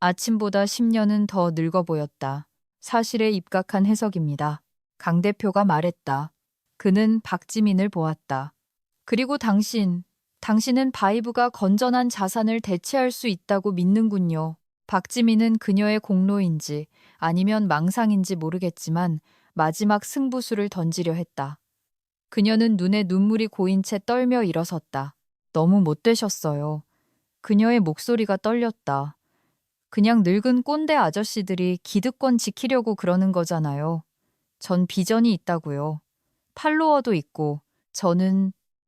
아침보다 10년은 더 늙어 보였다. 사실에 입각한 해석입니다. 강 대표가 말했다. 그는 박지민을 보았다. 그리고 당신은 바이브가 건전한 자산을 대체할 수 있다고 믿는군요. 박지민은 그녀의 공로인지 아니면 망상인지 모르겠지만 마지막 승부수를 던지려 했다. 그녀는 눈에 눈물이 고인 채 떨며 일어섰다. 너무 못되셨어요. 그녀의 목소리가 떨렸다. 그냥 늙은 꼰대 아저씨들이 기득권 지키려고 그러는 거잖아요. 전 비전이 있다고요. 팔로워도 있고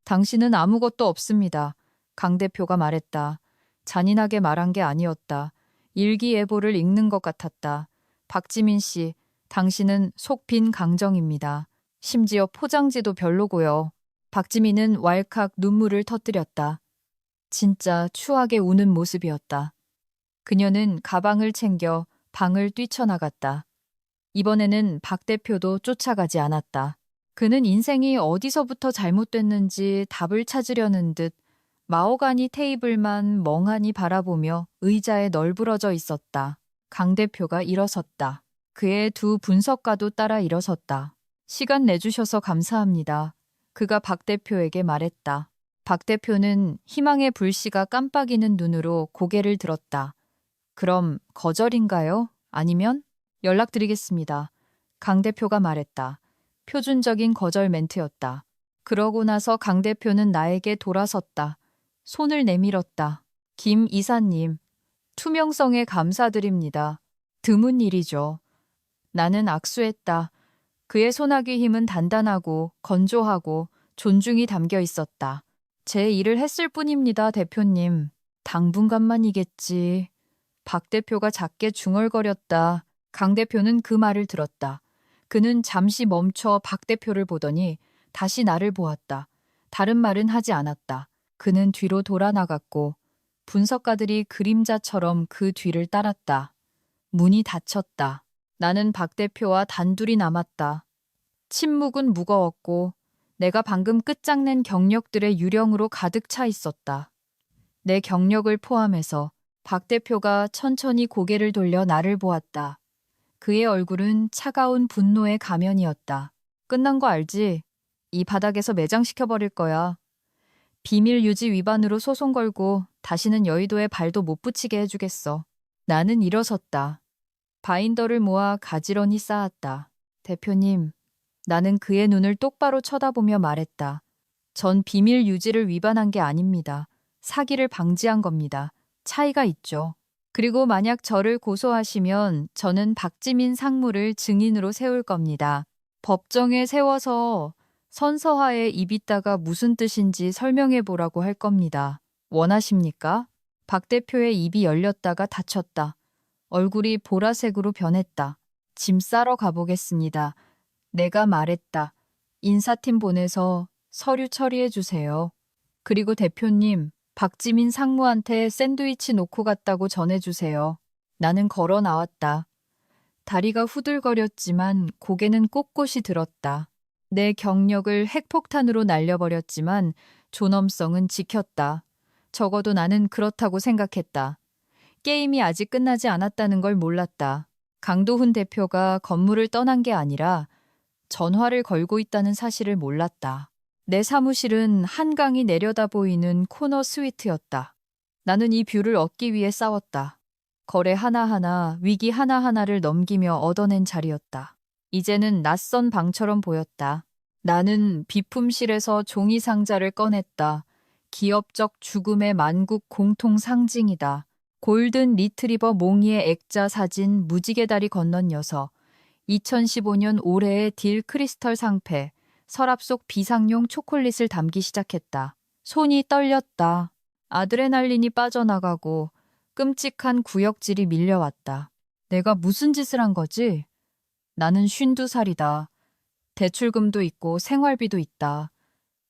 당신은 아무것도 없습니다. 강 대표가 말했다. 잔인하게 말한 게 아니었다. 일기예보를 읽는 것 같았다. 박지민 씨, 당신은 속 빈 강정입니다. 심지어 포장지도 별로고요. 박지민은 왈칵 눈물을 터뜨렸다. 진짜 추하게 우는 모습이었다. 그녀는 가방을 챙겨 방을 뛰쳐나갔다. 이번에는 박 대표도 쫓아가지 않았다. 그는 인생이 어디서부터 잘못됐는지 답을 찾으려는 듯 마호가니 테이블만 멍하니 바라보며 의자에 널브러져 있었다. 강 대표가 일어섰다. 그의 두 분석가도 따라 일어섰다. 시간 내주셔서 감사합니다. 그가 박 대표에게 말했다. 박 대표는 희망의 불씨가 깜빡이는 눈으로 고개를 들었다. 그럼 거절인가요? 아니면? 연락드리겠습니다. 강 대표가 말했다. 표준적인 거절 멘트였다. 그러고 나서 강 대표는 나에게 돌아섰다. 손을 내밀었다. 김 이사님, 투명성에 감사드립니다. 드문 일이죠. 나는 악수했다. 그의 손아귀 힘은 단단하고 건조하고 존중이 담겨 있었다. 제 일을 했을 뿐입니다, 대표님. 당분간만이겠지. 박 대표가 작게 중얼거렸다. 강 대표는 그 말을 들었다. 그는 잠시 멈춰 박 대표를 보더니 다시 나를 보았다. 다른 말은 하지 않았다. 그는 뒤로 돌아 나갔고 분석가들이 그림자처럼 그 뒤를 따랐다. 문이 닫혔다. 나는 박 대표와 단둘이 남았다. 침묵은 무거웠고 내가 방금 끝장낸 경력들의 유령으로 가득 차 있었다. 내 경력을 포함해서 박 대표가 천천히 고개를 돌려 나를 보았다. 그의 얼굴은 차가운 분노의 가면이었다. 끝난 거 알지? 이 바닥에서 매장시켜버릴 거야. 비밀 유지 위반으로 소송 걸고 다시는 여의도에 발도 못 붙이게 해주겠어. 나는 일어섰다. 바인더를 모아 가지런히 쌓았다. 대표님, 나는 그의 눈을 똑바로 쳐다보며 말했다. 전 비밀 유지를 위반한 게 아닙니다. 사기를 방지한 겁니다. 차이가 있죠. 그리고 만약 저를 고소하시면 저는 박지민 상무를 증인으로 세울 겁니다. 법정에 세워서 선서하에 입있다가 무슨 뜻인지 설명해 보라고 할 겁니다. 원하십니까? 박 대표의 입이 열렸다가 닫혔다. 얼굴이 보라색으로 변했다. 짐 싸러 가보겠습니다. 내가 말했다. 인사팀 보내서 서류 처리해 주세요. 그리고 대표님, 박지민 상무한테 샌드위치 놓고 갔다고 전해주세요. 나는 걸어 나왔다. 다리가 후들거렸지만 고개는 꼿꼿이 들었다. 내 경력을 핵폭탄으로 날려버렸지만 존엄성은 지켰다. 적어도 나는 그렇다고 생각했다. 게임이 아직 끝나지 않았다는 걸 몰랐다. 강도훈 대표가 건물을 떠난 게 아니라 전화를 걸고 있다는 사실을 몰랐다. 내 사무실은 한강이 내려다 보이는 코너 스위트였다. 나는 이 뷰를 얻기 위해 싸웠다. 거래 하나하나, 위기 하나하나를 넘기며 얻어낸 자리였다. 이제는 낯선 방처럼 보였다. 나는 비품실에서 종이 상자를 꺼냈다. 기업적 죽음의 만국 공통 상징이다. 골든 리트리버 몽이의 액자 사진 무지개 다리 건넌 녀석. 2015년 올해의 딜 크리스털 상패. 서랍 속 비상용 초콜릿을 담기 시작했다. 손이 떨렸다. 아드레날린이 빠져나가고 끔찍한 구역질이 밀려왔다. 내가 무슨 짓을 한 거지? 나는 52살이다. 대출금도 있고 생활비도 있다.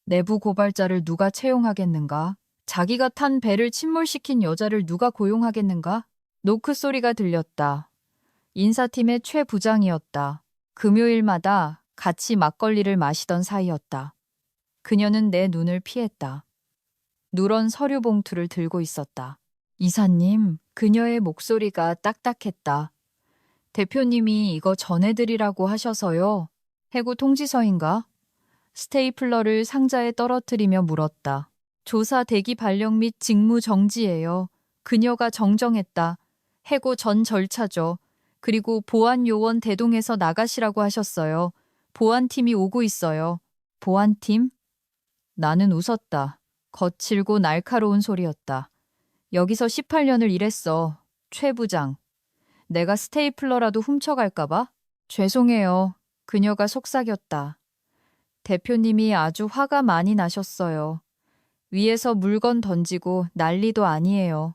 내부 고발자를 누가 채용하겠는가? 자기가 탄 배를 침몰시킨 여자를 누가 고용하겠는가? 노크 소리가 들렸다. 인사팀의 최 부장이었다. 금요일마다 같이 막걸리를 마시던 사이였다. 그녀는 내 눈을 피했다. 누런 서류 봉투를 들고 있었다. 이사님, 그녀의 목소리가 딱딱했다. 대표님이 이거 전해드리라고 하셔서요. 해고 통지서인가? 스테이플러를 상자에 떨어뜨리며 물었다. 조사 대기 발령 및 직무 정지예요. 그녀가 정정했다. 해고 전 절차죠. 그리고 보안 요원 대동해서 나가시라고 하셨어요. 보안팀이 오고 있어요. 보안팀? 나는 웃었다. 거칠고 날카로운 소리였다. 여기서 18년을 일했어. 최 부장. 내가 스테이플러라도 훔쳐갈까봐? 죄송해요. 그녀가 속삭였다. 대표님이 아주 화가 많이 나셨어요. 위에서 물건 던지고 난리도 아니에요.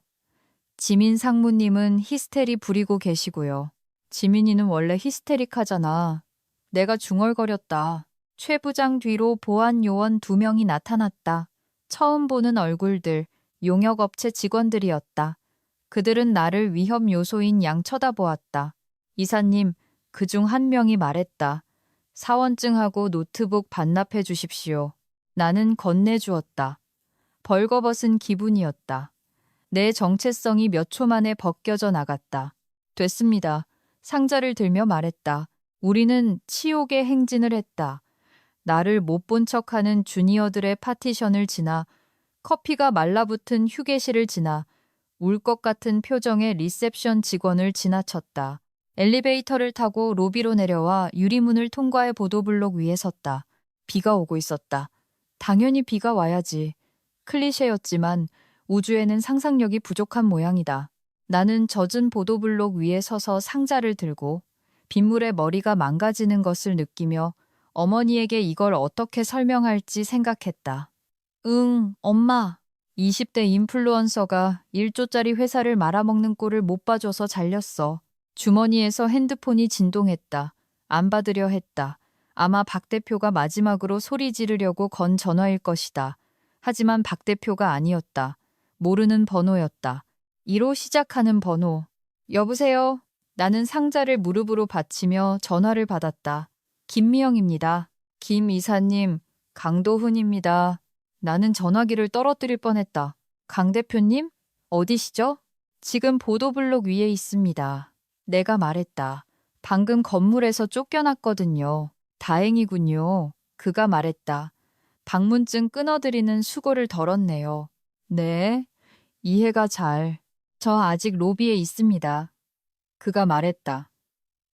지민 상무님은 히스테리 부리고 계시고요. 지민이는 원래 히스테릭하잖아. 내가 중얼거렸다. 최 부장 뒤로 보안 요원 2명이 나타났다. 처음 보는 얼굴들, 용역업체 직원들이었다. 그들은 나를 위험 요소인 양 쳐다보았다. 이사님, 그중 한 명이 말했다. 사원증하고 노트북 반납해 주십시오. 나는 건네주었다. 벌거벗은 기분이었다. 내 정체성이 몇 초 만에 벗겨져 나갔다. 됐습니다. 상자를 들며 말했다. 우리는 치욕의 행진을 했다. 나를 못 본 척하는 주니어들의 파티션을 지나 커피가 말라붙은 휴게실을 지나 울 것 같은 표정의 리셉션 직원을 지나쳤다. 엘리베이터를 타고 로비로 내려와 유리문을 통과해 보도블록 위에 섰다. 비가 오고 있었다. 당연히 비가 와야지. 클리셰였지만 우주에는 상상력이 부족한 모양이다. 나는 젖은 보도블록 위에 서서 상자를 들고 빗물에 머리가 망가지는 것을 느끼며 어머니에게 이걸 어떻게 설명할지 생각했다. 엄마. 20대 인플루언서가 1조짜리 회사를 말아먹는 꼴을 못 봐줘서 잘렸어. 주머니에서 핸드폰이 진동했다. 안 받으려 했다. 아마 박 대표가 마지막으로 소리 지르려고 건 전화일 것이다. 하지만 박 대표가 아니었다. 모르는 번호였다. 2로 시작하는 번호. 여보세요? 나는 상자를 무릎으로 받치며 전화를 받았다. 김미영입니다. 김 이사님, 강도훈입니다. 나는 전화기를 떨어뜨릴 뻔했다. 강 대표님? 어디시죠? 지금 보도블록 위에 있습니다. 내가 말했다. 방금 건물에서 쫓겨났거든요. 다행이군요. 그가 말했다. 방문증 끊어드리는 수고를 덜었네요. 네, 이해가 잘. 저 아직 로비에 있습니다. 그가 말했다.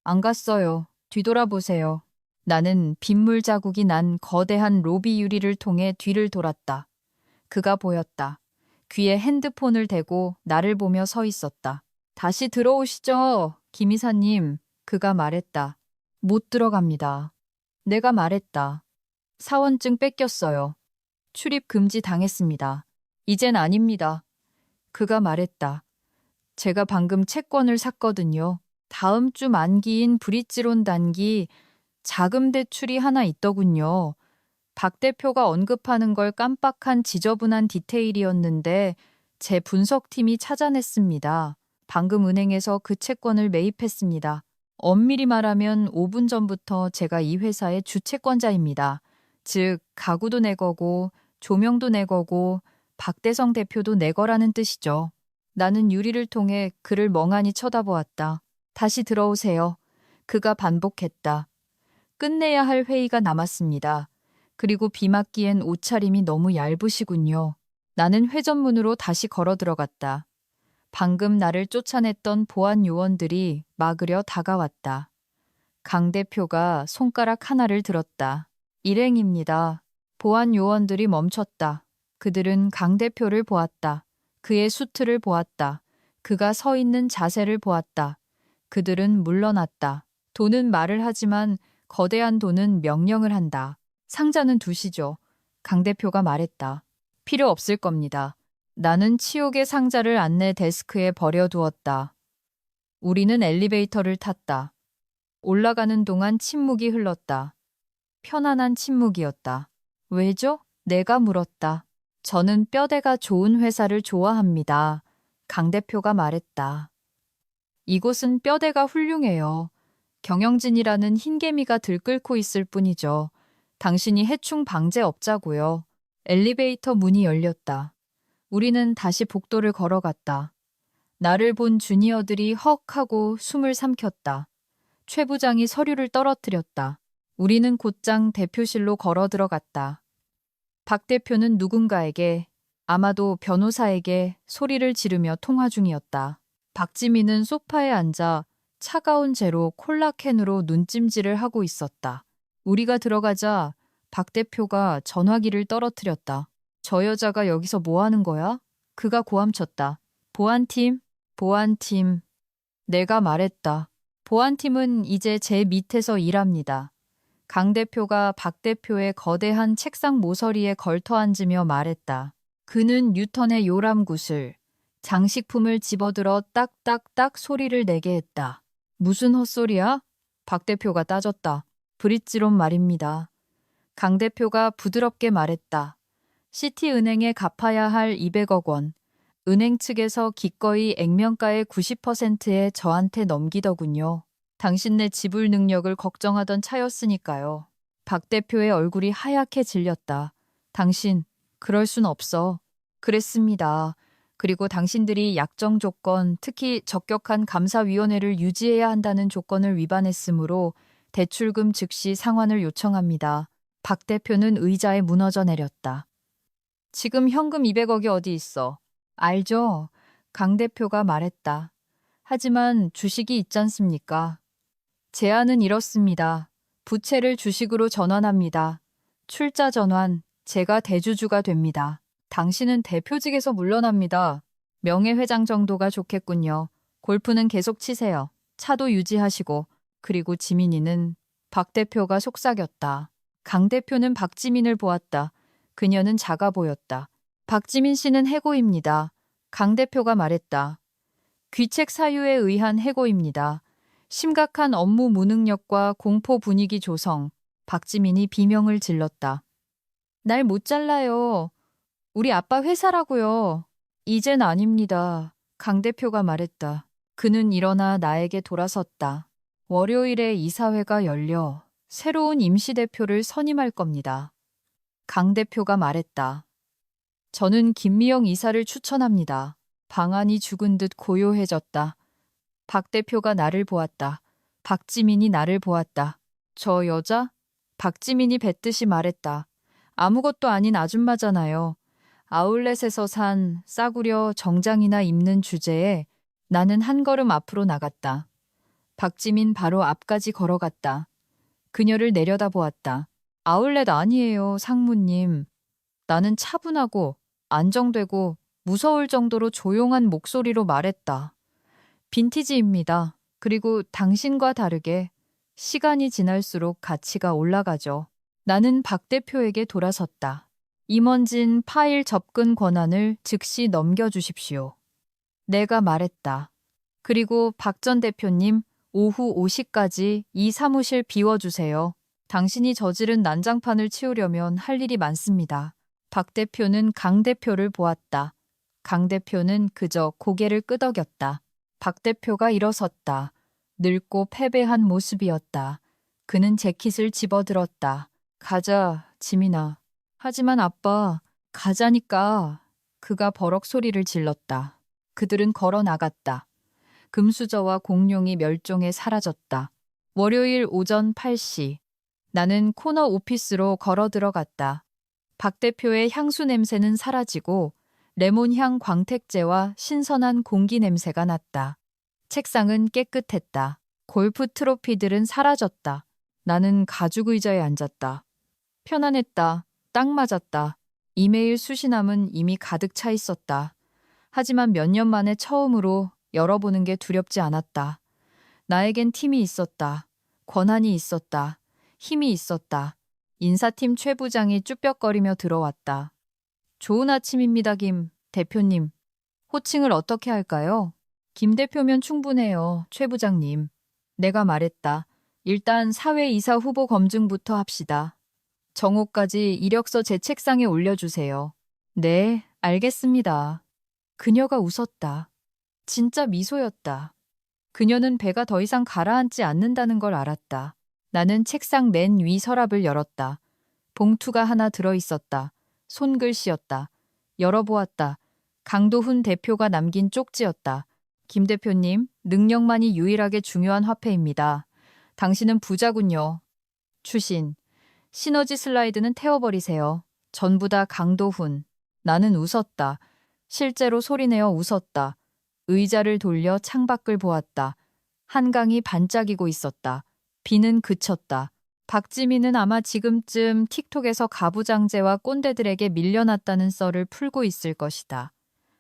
안 갔어요. 뒤돌아보세요. 나는 빗물 자국이 난 거대한 로비 유리를 통해 뒤를 돌았다. 그가 보였다. 귀에 핸드폰을 대고 나를 보며 서 있었다. 다시 들어오시죠, 김 이사님. 그가 말했다. 못 들어갑니다. 내가 말했다. 사원증 뺏겼어요. 출입 금지 당했습니다. 이젠 아닙니다. 그가 말했다. 제가 방금 채권을 샀거든요. 다음 주 만기인 브릿지론 단기 자금 대출이 하나 있더군요. 박 대표가 언급하는 걸 깜빡한 지저분한 디테일이었는데 제 분석팀이 찾아냈습니다. 방금 은행에서 그 채권을 매입했습니다. 엄밀히 말하면 5분 전부터 제가 이 회사의 주채권자입니다. 즉 가구도 내 거고 조명도 내 거고 박대성 대표도 내 거라는 뜻이죠. 나는 유리를 통해 그를 멍하니 쳐다보았다. 다시 들어오세요. 그가 반복했다. 끝내야 할 회의가 남았습니다. 그리고 비 맞기엔 옷차림이 너무 얇으시군요. 나는 회전문으로 다시 걸어 들어갔다. 방금 나를 쫓아냈던 보안 요원들이 막으려 다가왔다. 강 대표가 손가락 하나를 들었다. 일행입니다. 보안 요원들이 멈췄다. 그들은 강 대표를 보았다. 그의 수트를 보았다. 그가 서 있는 자세를 보았다. 그들은 물러났다. 돈은 말을 하지만 거대한 돈은 명령을 한다. 상자는 두시죠. 강 대표가 말했다. 필요 없을 겁니다. 나는 치욕의 상자를 안내 데스크에 버려두었다. 우리는 엘리베이터를 탔다. 올라가는 동안 침묵이 흘렀다. 편안한 침묵이었다. 왜죠? 내가 물었다. 저는 뼈대가 좋은 회사를 좋아합니다. 강 대표가 말했다. 이곳은 뼈대가 훌륭해요. 경영진이라는 흰개미가 들끓고 있을 뿐이죠. 당신이 해충 방제업자고요. 엘리베이터 문이 열렸다. 우리는 다시 복도를 걸어갔다. 나를 본 주니어들이 헉 하고 숨을 삼켰다. 최 부장이 서류를 떨어뜨렸다. 우리는 곧장 대표실로 걸어 들어갔다. 박 대표는 누군가에게, 아마도 변호사에게 소리를 지르며 통화 중이었다. 박지민은 소파에 앉아 차가운 재로 콜라캔으로 눈찜질을 하고 있었다. 우리가 들어가자 박 대표가 전화기를 떨어뜨렸다. 저 여자가 여기서 뭐 하는 거야? 그가 고함쳤다. 보안팀, 보안팀. 내가 말했다. 보안팀은 이제 제 밑에서 일합니다. 강 대표가 박 대표의 거대한 책상 모서리에 걸터 앉으며 말했다. 그는 뉴턴의 요람구슬, 장식품을 집어들어 딱딱딱 소리를 내게 했다. 무슨 헛소리야? 박 대표가 따졌다. 브릿지론 말입니다. 강 대표가 부드럽게 말했다. 시티은행에 갚아야 할 200억 원. 은행 측에서 기꺼이 액면가의 90%에 저한테 넘기더군요. 당신네 지불 능력을 걱정하던 차였으니까요. 박 대표의 얼굴이 하얗게 질렸다. 당신, 그럴 순 없어. 그랬습니다. 그리고 당신들이 약정 조건, 특히 적격한 감사위원회를 유지해야 한다는 조건을 위반했으므로 대출금 즉시 상환을 요청합니다. 박 대표는 의자에 무너져 내렸다. 지금 현금 200억이 어디 있어? 알죠? 강 대표가 말했다. 하지만 주식이 있지 않습니까? 제안은 이렇습니다. 부채를 주식으로 전환합니다. 출자 전환, 제가 대주주가 됩니다. 당신은 대표직에서 물러납니다. 명예회장 정도가 좋겠군요. 골프는 계속 치세요. 차도 유지하시고. 그리고 지민이는 박 대표가 속삭였다. 강 대표는 박지민을 보았다. 그녀는 작아 보였다. 박지민 씨는 해고입니다. 강 대표가 말했다. 귀책 사유에 의한 해고입니다. 심각한 업무 무능력과 공포 분위기 조성. 박지민이 비명을 질렀다. 날 못 잘라요. 우리 아빠 회사라고요. 이젠 아닙니다. 강 대표가 말했다. 그는 일어나 나에게 돌아섰다. 월요일에 이사회가 열려 새로운 임시대표를 선임할 겁니다. 강 대표가 말했다. 저는 김미영 이사를 추천합니다. 방안이 죽은 듯 고요해졌다. 박 대표가 나를 보았다. 박지민이 나를 보았다. 저 여자? 박지민이 뱉듯이 말했다. 아무것도 아닌 아줌마잖아요. 아울렛에서 산 싸구려 정장이나 입는 주제에 나는 한 걸음 앞으로 나갔다. 박지민 바로 앞까지 걸어갔다. 그녀를 내려다보았다. 아울렛 아니에요, 상무님. 나는 차분하고 안정되고 무서울 정도로 조용한 목소리로 말했다. 빈티지입니다. 그리고 당신과 다르게 시간이 지날수록 가치가 올라가죠. 나는 박 대표에게 돌아섰다. 임원진 파일 접근 권한을 즉시 넘겨주십시오. 내가 말했다. 그리고 박 전 대표님, 오후 5시까지 이 사무실 비워주세요. 당신이 저지른 난장판을 치우려면 할 일이 많습니다. 박 대표는 강 대표를 보았다. 강 대표는 그저 고개를 끄덕였다. 박 대표가 일어섰다. 늙고 패배한 모습이었다. 그는 재킷을 집어들었다. 가자, 지민아. 하지만 아빠, 가자니까. 그가 버럭 소리를 질렀다. 그들은 걸어 나갔다. 금수저와 공룡이 멸종해 사라졌다. 월요일 오전 8시. 나는 코너 오피스로 걸어 들어갔다. 박 대표의 향수 냄새는 사라지고 레몬향 광택제와 신선한 공기 냄새가 났다. 책상은 깨끗했다. 골프 트로피들은 사라졌다. 나는 가죽 의자에 앉았다. 편안했다. 딱 맞았다. 이메일 수신함은 이미 가득 차 있었다. 하지만 몇 년 만에 처음으로 열어보는 게 두렵지 않았다. 나에겐 팀이 있었다. 권한이 있었다. 힘이 있었다. 인사팀 최 부장이 쭈뼛거리며 들어왔다. 좋은 아침입니다, 김 대표님. 호칭을 어떻게 할까요? 김 대표면 충분해요, 최 부장님. 내가 말했다. 일단 사회이사 후보 검증부터 합시다. 정오까지 이력서 제 책상에 올려주세요. 네, 알겠습니다. 그녀가 웃었다. 진짜 미소였다. 그녀는 배가 더 이상 가라앉지 않는다는 걸 알았다. 나는 책상 맨 위 서랍을 열었다. 봉투가 하나 들어있었다. 손글씨였다. 열어보았다. 강도훈 대표가 남긴 쪽지였다. 김 대표님, 능력만이 유일하게 중요한 화폐입니다. 당신은 부자군요. 추신. 시너지 슬라이드는 태워버리세요. 전부 다 강도훈. 나는 웃었다. 실제로 소리내어 웃었다. 의자를 돌려 창밖을 보았다. 한강이 반짝이고 있었다. 비는 그쳤다. 박지민은 아마 지금쯤 틱톡에서 가부장제와 꼰대들에게 밀려났다는 썰을 풀고 있을 것이다.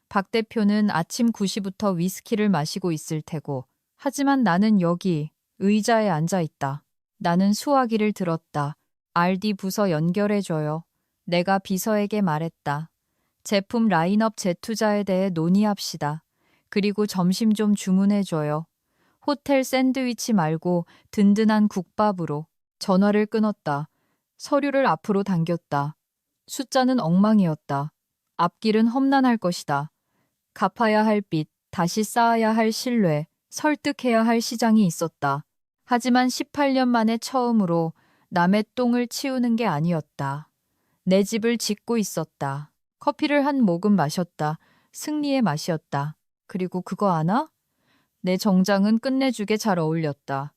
박 대표는 아침 9시부터 위스키를 마시고 있을 테고, 하지만 나는 여기 의자에 앉아 있다. 나는 수화기를 들었다. RD 부서 연결해줘요. 내가 비서에게 말했다. 제품 라인업 재투자에 대해 논의합시다. 그리고 점심 좀 주문해줘요. 호텔 샌드위치 말고 든든한 국밥으로. 전화를 끊었다. 서류를 앞으로 당겼다. 숫자는 엉망이었다. 앞길은 험난할 것이다. 갚아야 할 빚, 다시 쌓아야 할 신뢰, 설득해야 할 시장이 있었다. 하지만 18년 만에 처음으로 남의 똥을 치우는 게 아니었다. 내 집을 짓고 있었다. 커피를 한 모금 마셨다. 승리의 맛이었다. 그리고 그거 아나? 내 정장은 끝내주게 잘 어울렸다.